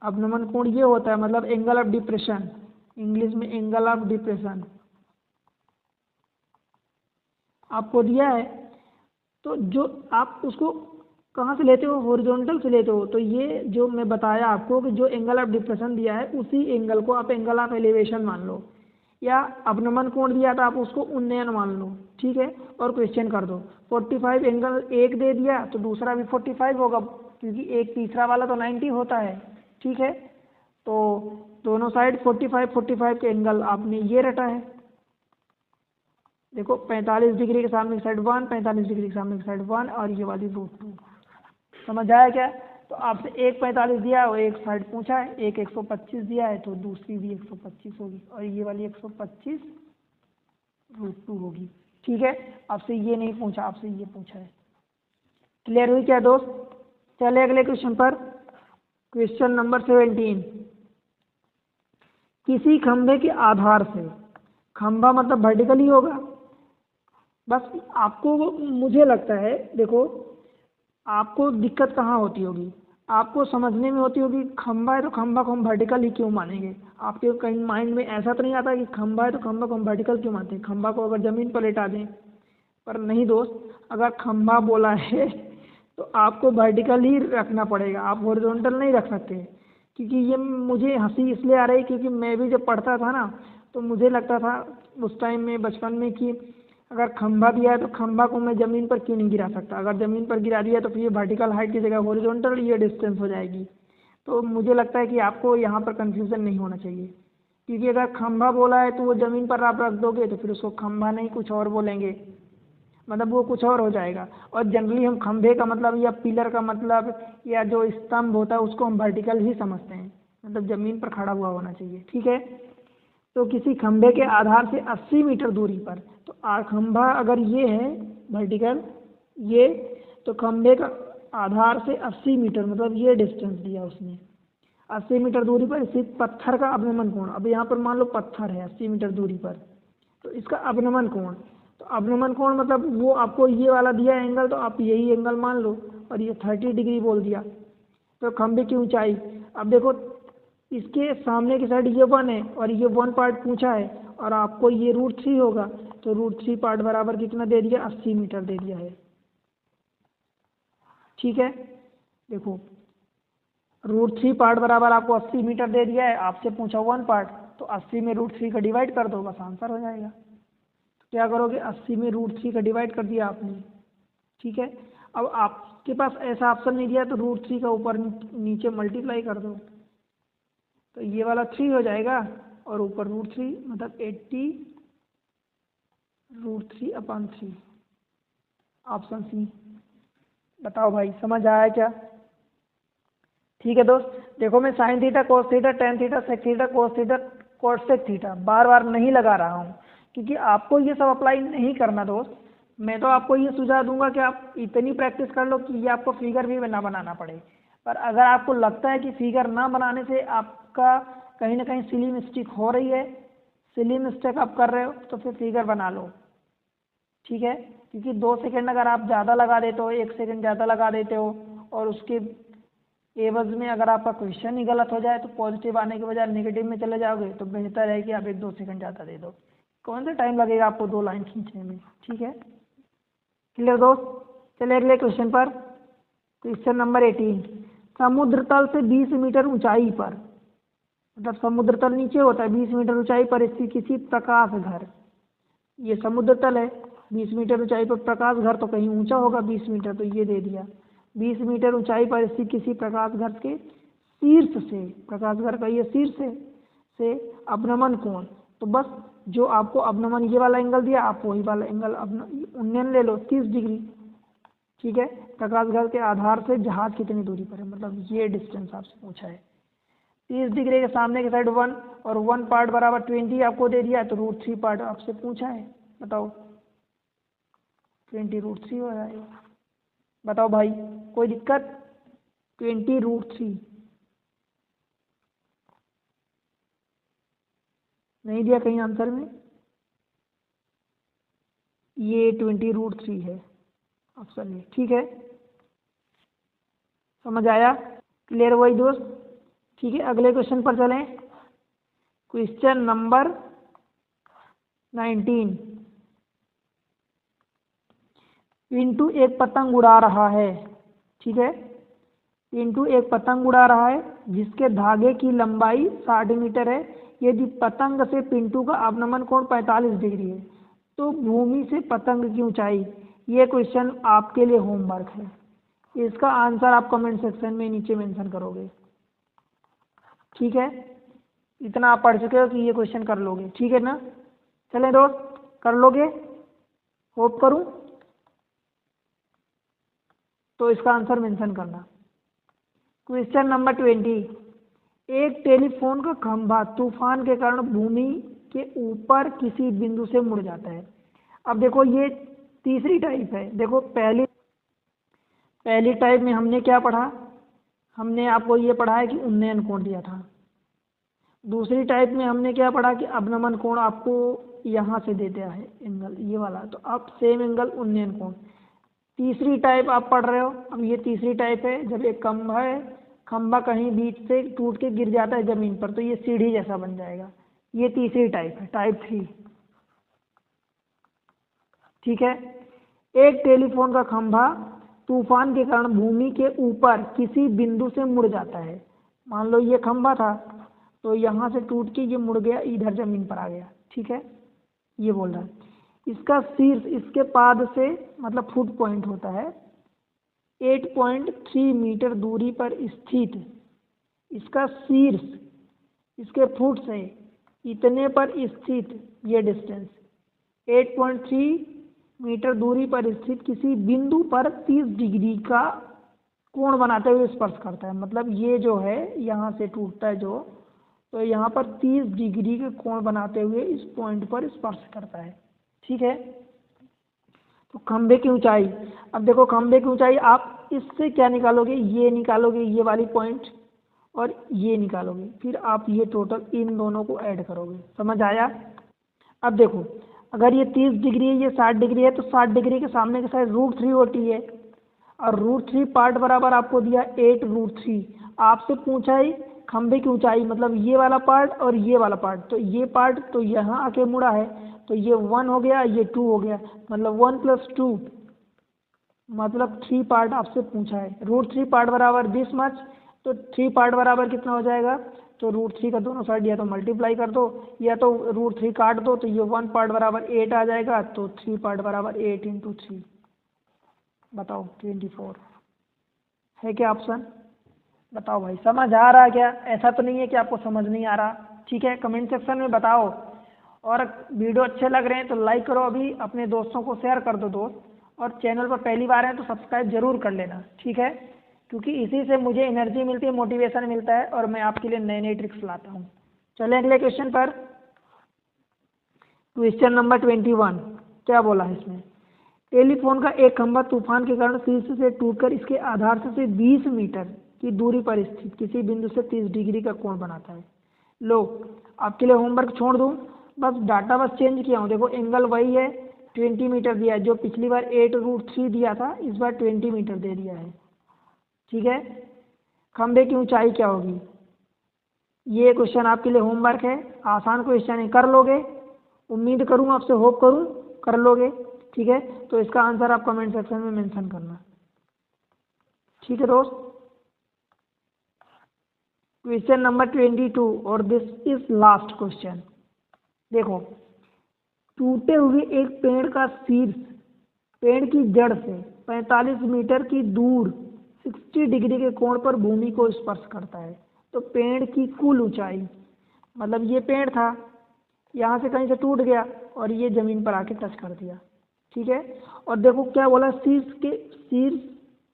अवनमन कोण ये होता है मतलब एंगल ऑफ डिप्रेशन, इंग्लिश में एंगल ऑफ डिप्रेशन आपको दिया है। तो जो आप उसको कहाँ से लेते हो, हॉरिजॉन्टल से लेते हो। तो ये जो मैं बताया आपको कि जो एंगल ऑफ डिप्रेशन दिया है उसी एंगल को आप एंगल ऑफ एलिवेशन मान लो, या अवनमन कोण दिया था आप उसको उन्नयन मान लो। ठीक है, और क्वेश्चन कर दो 45 एंगल एक दे दिया तो दूसरा भी 45 होगा, क्योंकि एक तीसरा वाला तो 90 होता है। ठीक है, तो दोनों साइड 45 के एंगल आपने ये रटा है। देखो 45 डिग्री के सामने की साइड 1, 45 डिग्री के सामने की साइड 1 और ये वाली √2। समझ आया क्या। तो आपसे एक 45 दिया है और एक साइड पूछा है, एक 125 दिया है तो दूसरी भी 125 होगी और ये वाली 125 √2 होगी। ठीक है, आपसे ये नहीं पूछा, आपसे ये पूछा है। क्लियर हुई क्या दोस्त। चले अगले क्वेश्चन पर, क्वेश्चन नंबर 17। किसी खंभे के आधार से, खंभा मतलब वर्टिकल ही होगा। बस आपको मुझे लगता है, देखो आपको दिक्कत कहाँ होती होगी, आपको समझने में होती होगी खंभा है तो खंभा को हम वर्टिकल ही क्यों मानेंगे। आपके कहीं माइंड में ऐसा तो नहीं आता कि खंभा है तो खंभा को हम वर्टिकल क्यों मानते हैं, खंभा को अगर ज़मीन पर लेटा दें। पर नहीं दोस्त, अगर खंभा बोला है तो आपको वर्टिकल ही रखना पड़ेगा, आप हॉरिजॉन्टल नहीं रख सकते। क्योंकि ये मुझे हंसी इसलिए आ रही क्योंकि मैं भी जब पढ़ता था ना तो मुझे लगता था उस टाइम में बचपन में कि अगर खंभा दिया है तो खंभा को मैं ज़मीन पर क्यों नहीं गिरा सकता, अगर ज़मीन पर गिरा दिया तो फिर ये वर्टिकल हाइट की जगह हॉरिजॉन्टल ये डिस्टेंस हो जाएगी। तो मुझे लगता है कि आपको यहाँ पर कन्फ्यूज़न नहीं होना चाहिए, क्योंकि अगर खंभा बोला है तो वो ज़मीन पर आप रख दोगे तो फिर उसको खंभा नहीं कुछ और बोलेंगे, मतलब वो कुछ और हो जाएगा। और जनरली हम खंभे का मतलब या पिलर का मतलब या जो स्तंभ होता है उसको हम वर्टिकल ही समझते हैं, मतलब ज़मीन पर खड़ा हुआ होना चाहिए। ठीक है, तो किसी खंभे के आधार से 80 मीटर दूरी पर, तो खंभा अगर ये है वर्टिकल ये, तो खंभे का आधार से 80 मीटर मतलब ये डिस्टेंस दिया उसने 80 मीटर दूरी पर स्थित पत्थर का अवनमन कोण। अब यहाँ पर मान लो पत्थर है 80 मीटर दूरी पर, तो इसका अवनमन कोण, तो अवनमन कोण मतलब वो आपको ये वाला दिया एंगल तो आप यही एंगल मान लो, और ये 30 डिग्री बोल दिया। तो खंभे की ऊंचाई, अब देखो इसके सामने की साइड ये 1 है और ये 1 पार्ट पूछा है और आपको ये √3 होगा, तो √3 पार्ट बराबर कितना दे दिया 80 मीटर दे दिया है। ठीक है, देखो √3 पार्ट बराबर आपको 80 मीटर दे दिया है, आपसे पूछा 1 पार्ट, तो 80 में √3 का डिवाइड कर दो, बस आंसर हो जाएगा। तो क्या करोगे 80 में √3 का डिवाइड कर दिया आपने। ठीक है, अब आपके पास ऐसा ऑप्शन नहीं दिया तो √3 का ऊपर नीचे मल्टीप्लाई कर दो, तो ये वाला 3 हो जाएगा और ऊपर √3 मतलब 80 √3/3, ऑप्शन सी। बताओ भाई समझ आया क्या। ठीक है दोस्त, देखो मैं sine theta cos theta tan theta sec theta cos theta cosec theta बार बार नहीं लगा रहा हूँ, क्योंकि आपको ये सब अप्लाई नहीं करना दोस्त। मैं तो आपको ये सुझाव दूंगा कि आप इतनी प्रैक्टिस कर लो कि ये आपको फिगर भी ना बनाना पड़े। पर अगर आपको लगता है कि फिगर ना बनाने से आपका कहीं ना कहीं सिली मिस्टेक हो रही है, सिली मिस्टेक आप कर रहे हो, तो फिर फिगर बना लो। ठीक है, क्योंकि 2 सेकंड अगर आप ज़्यादा लगा देते हो, 1 सेकंड ज़्यादा लगा देते हो, और उसके एवज में अगर आपका क्वेश्चन ही गलत हो जाए तो पॉजिटिव आने के बजाय नेगेटिव में चले जाओगे, तो बेहतर है कि आप 1-2 सेकंड ज़्यादा दे दो। कौन सा टाइम लगेगा आपको 2 लाइन खींचने में। ठीक है, क्लियर दोस्त। चलिए अगले क्वेश्चन पर, क्वेश्चन नंबर 18। समुद्र तल से 20 मीटर ऊंचाई पर, मतलब समुद्र तल नीचे होता है, 20 मीटर ऊंचाई पर स्थित किसी प्रकाश घर, ये समुद्र तल है 20 मीटर ऊंचाई पर प्रकाश घर, तो कहीं ऊंचा होगा 20 मीटर, तो ये दे दिया 20 मीटर ऊंचाई पर स्थित किसी प्रकाश घर के शीर्ष से, प्रकाश घर का ये शीर्ष है, से अवनमन कोण, तो बस जो आपको अवनमन ये वाला एंगल दिया आप वही वाला एंगल उन्नयन ले लो 30 डिग्री। ठीक है। प्रकाश घर के आधार से जहाज कितनी दूरी पर है, मतलब ये डिस्टेंस आपसे पूछा है। 30 डिग्री के सामने के साइड 1 और 1 पार्ट बराबर 20 आपको दे दिया, तो √3 पार्ट आपसे पूछा है। बताओ 20 √3 हो जाएगा। बताओ भाई कोई दिक्कत? 20 √3 नहीं दिया कहीं आंसर में? ये 20 √3 है ऑप्शन ए। ठीक है, समझ आया? क्लियर हुआ दोस्त? ठीक है, अगले क्वेश्चन पर चलें। Question number 19। पिंटू एक पतंग उड़ा रहा है। ठीक है, पिंटू एक पतंग उड़ा रहा है जिसके धागे की लंबाई 60 मीटर है। यदि पतंग से पिंटू का अवनमन कोण 45 डिग्री है तो भूमि से पतंग की ऊंचाई। ये क्वेश्चन आपके लिए होमवर्क है, इसका आंसर आप कमेंट सेक्शन में नीचे मेंशन करोगे। ठीक है, इतना आप पढ़ चुके हो कि ये क्वेश्चन कर लोगे। ठीक है ना? चलें दोस्त, कर लोगे? होप करूं तो इसका आंसर मेंशन करना। Question number 20। एक टेलीफोन का खंभा तूफान के कारण भूमि के ऊपर किसी बिंदु से मुड़ जाता है। अब देखो ये तीसरी टाइप है। देखो पहली टाइप में हमने क्या पढ़ा? हमने आपको ये पढ़ा है कि उन्नयन कोण दिया था। दूसरी टाइप में हमने क्या पढ़ा कि अवनमन कोण आपको यहाँ से दे दिया है एंगल ये वाला, तो आप सेम एंगल उन्नयन कोण। तीसरी टाइप आप पढ़ रहे हो। अब ये तीसरी टाइप है, जब एक खंभा है, खंभा कहीं बीच से टूट के गिर जाता है जमीन पर तो ये सीढ़ी जैसा बन जाएगा। ये तीसरी टाइप है, टाइप 3। ठीक है, एक टेलीफोन का खंभा तूफान के कारण भूमि के ऊपर किसी बिंदु से मुड़ जाता है। मान लो ये खंभा था तो यहाँ से टूट के ये मुड़ गया, इधर जमीन पर आ गया। ठीक है, ये बोल रहा है। इसका शीर्ष इसके पाद से मतलब फुट पॉइंट होता है 8.3 मीटर दूरी पर स्थित। इसका शीर्ष इसके फुट से इतने पर स्थित ये डिस्टेंस 8.3 मीटर दूरी पर स्थित किसी बिंदु पर 30 डिग्री का कोण बनाते हुए स्पर्श करता है। मतलब ये जो है यहाँ से टूटता है जो, तो यहाँ पर 30 डिग्री के कोण बनाते हुए इस पॉइंट पर स्पर्श करता है। ठीक है, तो खंभे की ऊंचाई। अब देखो खंभे की ऊंचाई आप इससे क्या निकालोगे? ये निकालोगे, ये वाली पॉइंट, और ये निकालोगे, फिर आप ये टोटल इन दोनों को ऐड करोगे। समझ आया? अब देखो अगर ये 30 डिग्री है, ये 60 डिग्री है, तो 60 डिग्री के सामने की साइड √3 होती है, और √3 पार्ट बराबर आपको दिया 8√3। आपसे पूछा है खंभे की ऊंचाई, मतलब ये वाला पार्ट और ये वाला पार्ट, तो ये पार्ट तो यहाँ आके मुड़ा है, तो ये 1 हो गया, ये 2 हो गया, मतलब 1 + 2 मतलब 3 पार्ट आपसे पूछा है। √3 पार्ट बराबर 20 मच, तो 3 पार्ट बराबर कितना हो जाएगा? तो √3 का दोनों साइड या तो मल्टीप्लाई कर दो या तो √3 काट दो, तो ये 1 पार्ट बराबर 8 आ जाएगा, तो 3 पार्ट बराबर 8 × 3। बताओ 24 है क्या ऑप्शन? बताओ भाई समझ आ रहा है क्या? ऐसा तो नहीं है कि आपको समझ नहीं आ रहा। ठीक है, कमेंट सेक्शन में बताओ, और वीडियो अच्छे लग रहे हैं तो लाइक करो, अभी अपने दोस्तों को शेयर कर दो दोस्त, और चैनल पर पहली बार है तो सब्सक्राइब जरूर कर लेना। ठीक है, क्योंकि इसी से मुझे एनर्जी मिलती है, मोटिवेशन मिलता है, और मैं आपके लिए नए नए ट्रिक्स लाता हूँ। चलें अगले क्वेश्चन पर। क्वेश्चन नंबर 21 क्या बोला है इसमें? टेलीफोन का एक खंभा तूफान के कारण शीर्ष से टूटकर इसके आधार से 20 मीटर की दूरी पर स्थित किसी बिंदु से 30 डिग्री का कोण बनाता है। लो आपके लिए होमवर्क छोड़ दूं, बस डाटा बस चेंज किया हूँ। देखो एंगल वही है, 20 मीटर दिया है, जो पिछली बार 8√3 दिया था, इस बार 20 मीटर दे दिया है। ठीक है, खंभे की ऊंचाई क्या होगी? ये क्वेश्चन आपके लिए होमवर्क है, आसान क्वेश्चन है, कर लोगे? उम्मीद करूँ आपसे, होप करूँ कर लोगे। ठीक है, तो इसका आंसर आप कमेंट सेक्शन में मेंशन करना। ठीक है दोस्त, क्वेश्चन नंबर 22 और दिस इज लास्ट क्वेश्चन। देखो टूटे हुए एक पेड़ का शीर्ष पेड़ की जड़ से 45 मीटर की दूर 60 डिग्री के कोण पर भूमि को स्पर्श करता है, तो पेड़ की कुल ऊंचाई, मतलब ये पेड़ था, यहाँ से कहीं से टूट गया और ये जमीन पर आके टच कर दिया, ठीक है। और देखो क्या बोला, शीर्ष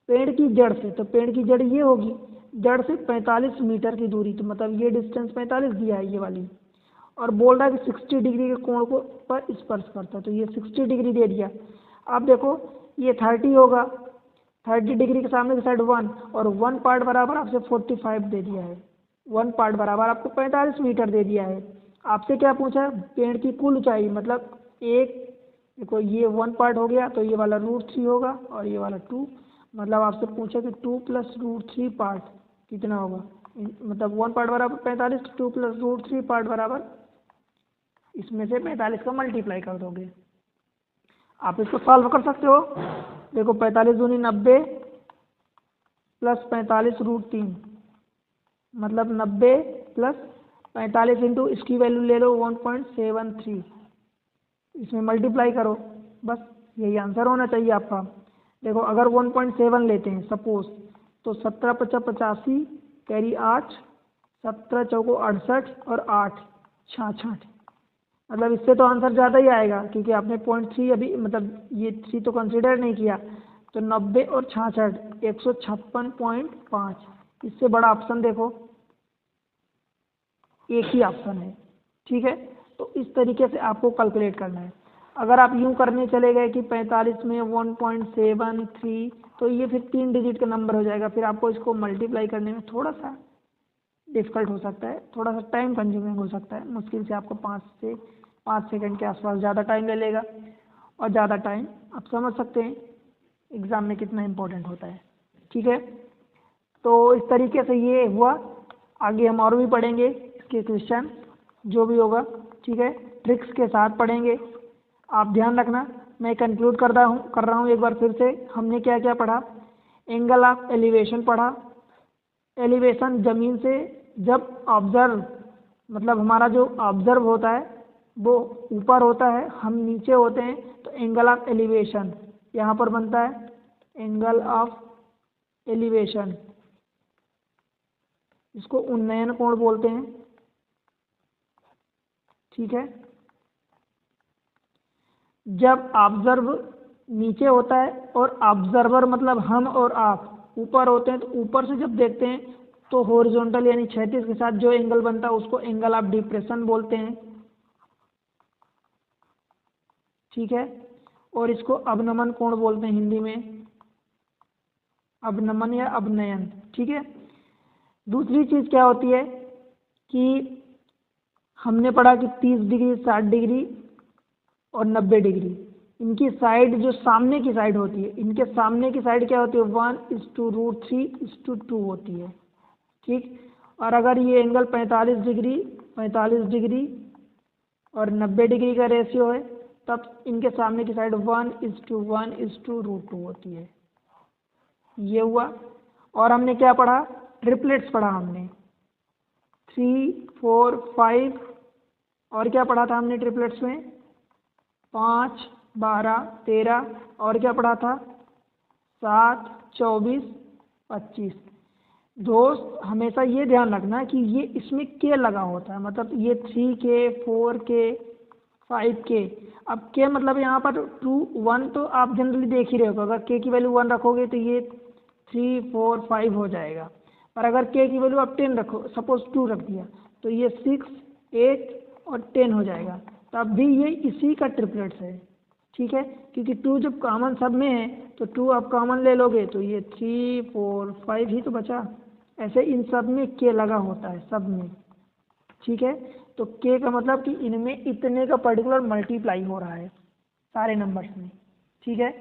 पेड़ की जड़ से, तो पेड़ की जड़ ये होगी, जड़ से 45 मीटर की दूरी, तो मतलब ये डिस्टेंस 45 दिया है ये वाली। और बोल रहा है कि 60 डिग्री के कोण को पर स्पर्श करता है, तो ये 60 डिग्री दे दिया। अब देखो ये 30 होगा, 30 डिग्री के सामने की साइड 1, और 1 पार्ट बराबर आपसे 45 दे दिया है, 1 पार्ट बराबर आपको 45 मीटर दे दिया है। आपसे क्या पूछा है, पेड़ की कुल ऊंचाई, मतलब एक, देखो ये 1 पार्ट हो गया, तो ये वाला √3 होगा और ये वाला 2, मतलब आपसे पूछा कि 2 + √3 पार्ट कितना होगा, मतलब 1 पार्ट बराबर 45, 2 + √3 पार्ट बराबर इसमें से 45 का मल्टीप्लाई कर दोगे। आप इसको सॉल्व कर सकते हो। देखो 45 दूनी 90 + 45 √3, मतलब 90 + 45 इंटू इसकी वैल्यू ले लो 1.73, इसमें मल्टीप्लाई करो, बस यही आंसर होना चाहिए आपका। देखो अगर 1.7 लेते हैं सपोज, तो 17 × 5 = 85, कैरी 8, 17 × 4 = 68 और 8 66, मतलब इससे तो आंसर ज़्यादा ही आएगा, क्योंकि आपने 0.3 अभी मतलब ये 3 तो कंसिडर नहीं किया। तो 90 और 66 156.5, इससे बड़ा ऑप्शन देखो एक ही ऑप्शन है, ठीक है। तो इस तरीके से आपको कैलकुलेट करना है। अगर आप यूं करने चले गए कि 45 में 1.73, तो ये फिर 3 डिजिट का नंबर हो जाएगा, फिर आपको इसको मल्टीप्लाई करने में थोड़ा सा डिफ़िकल्ट हो सकता है, थोड़ा सा टाइम कंज्यूमिंग हो सकता है, मुश्किल से आपको 5 से 5 सेकंड के आसपास ज़्यादा टाइम ले लेगा। और ज़्यादा टाइम आप समझ सकते हैं एग्ज़ाम में कितना इम्पोर्टेंट होता है, ठीक है। तो इस तरीके से ये हुआ, आगे हम और भी पढ़ेंगे इसके क्वेश्चन जो भी होगा, ठीक है, ट्रिक्स के साथ पढ़ेंगे। आप ध्यान रखना, मैं कंक्लूड कर रहा हूँ एक बार फिर से। हमने क्या क्या पढ़ा, एंगल ऑफ एलिवेशन पढ़ा। एलिवेशन ज़मीन से जब ऑब्जर्व, मतलब हमारा जो ऑब्जर्व होता है वो ऊपर होता है, हम नीचे होते हैं, तो एंगल ऑफ एलिवेशन यहाँ पर बनता है, एंगल ऑफ एलिवेशन, इसको उन्नयन कोण बोलते हैं, ठीक है। जब ऑब्जर्व नीचे होता है और ऑब्जर्वर मतलब हम और आप ऊपर होते हैं, तो ऊपर से जब देखते हैं तो हॉरिजॉन्टल यानी क्षैतिज के साथ जो एंगल बनता है उसको एंगल ऑफ डिप्रेशन बोलते हैं, ठीक है। और इसको अवनमन कोण बोलते हैं हिंदी में, अवनमन या अवनयन, ठीक है। दूसरी चीज़ क्या होती है कि हमने पढ़ा कि 30 डिग्री, 60 डिग्री और 90 डिग्री, इनकी साइड जो सामने की साइड होती है, इनके सामने की साइड क्या होती है, 1:√3:2 होती है, ठीक। और अगर ये एंगल 45 डिग्री और 90 डिग्री का रेशियो है, तब इनके सामने की साइड 1:1:√2 होती है, ये हुआ। और हमने क्या पढ़ा, ट्रिपलेट्स पढ़ा हमने, 3, 4, 5, और क्या पढ़ा था हमने ट्रिपलेट्स में, 5, 12, 13, और क्या पढ़ा था, 7, 24, 25। दोस्त हमेशा ये ध्यान रखना कि ये इसमें के लगा होता है, मतलब ये 3K, 4K, 5K। अब के मतलब यहाँ पर 2, 1 तो आप जनरली देख ही रहे हो, अगर के की वैल्यू 1 रखोगे तो ये 3, 4, 5 हो जाएगा। और अगर के की वैल्यू आप 10 रखो, सपोज 2 रख दिया, तो ये 6, 8 और 10 हो जाएगा। तब भी ये इसी का ट्रिपलेट्स है, ठीक है, क्योंकि 2 जब कॉमन सब में है तो 2 आप कॉमन ले लोगे तो ये 3, 4, 5 ही तो बचा। ऐसे इन सब में के लगा होता है, सब में, ठीक है। तो के का मतलब कि इनमें इतने का पर्टिकुलर मल्टीप्लाई हो रहा है सारे नंबर्स में, ठीक है।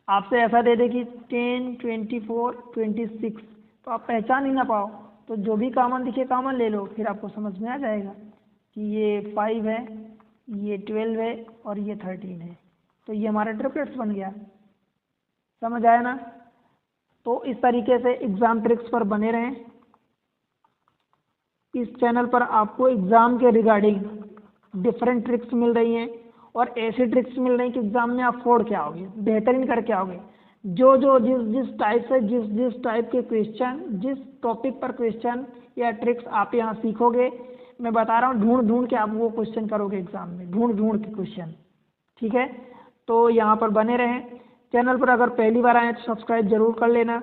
आपसे ऐसा दे दे कि 10, 24, 26, तो आप पहचान ही ना पाओ, तो जो भी कॉमन दिखे कॉमन ले लो, फिर आपको समझ में आ जाएगा कि ये 5 है, ये 12 है और ये 13 है, तो ये हमारा ट्रिपलेट्स बन गया। समझ आया ना। तो इस तरीके से एग्ज़ाम ट्रिक्स पर बने रहें। इस चैनल पर आपको एग्ज़ाम के रिगार्डिंग डिफरेंट ट्रिक्स मिल रही हैं, और ऐसी ट्रिक्स मिल रही हैं कि एग्ज़ाम में आप फोड़ के आओगे, बेहतरीन करके आओगे। जो जो जिस टाइप से जिस टाइप के क्वेश्चन, जिस टॉपिक पर क्वेश्चन या ट्रिक्स आप यहाँ सीखोगे, मैं बता रहा हूँ ढूंढ ढूंढ के आप वो क्वेश्चन करोगे एग्ज़ाम में, ढूंढ ढूंढ के क्वेश्चन, ठीक है। तो यहाँ पर बने रहें। चैनल पर अगर पहली बार आए तो सब्सक्राइब जरूर कर लेना।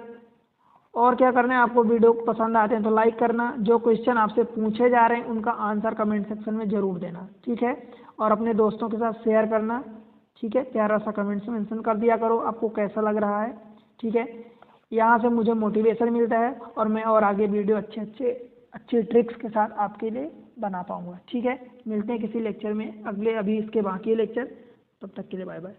और क्या करना है, आपको वीडियो पसंद आते हैं तो लाइक करना। जो क्वेश्चन आपसे पूछे जा रहे हैं उनका आंसर कमेंट सेक्शन में ज़रूर देना, ठीक है। और अपने दोस्तों के साथ शेयर करना, ठीक है। प्यारा सा कमेंट्स में मेंशन कर दिया करो आपको कैसा लग रहा है, ठीक है। यहाँ से मुझे मोटिवेशन मिलता है और मैं और आगे वीडियो अच्छे ट्रिक्स के साथ आपके लिए बना पाऊँगा, ठीक है। मिलते हैं किसी लेक्चर में अगले, अभी इसके बाकी लेक्चर, तब तक के लिए बाय बाय।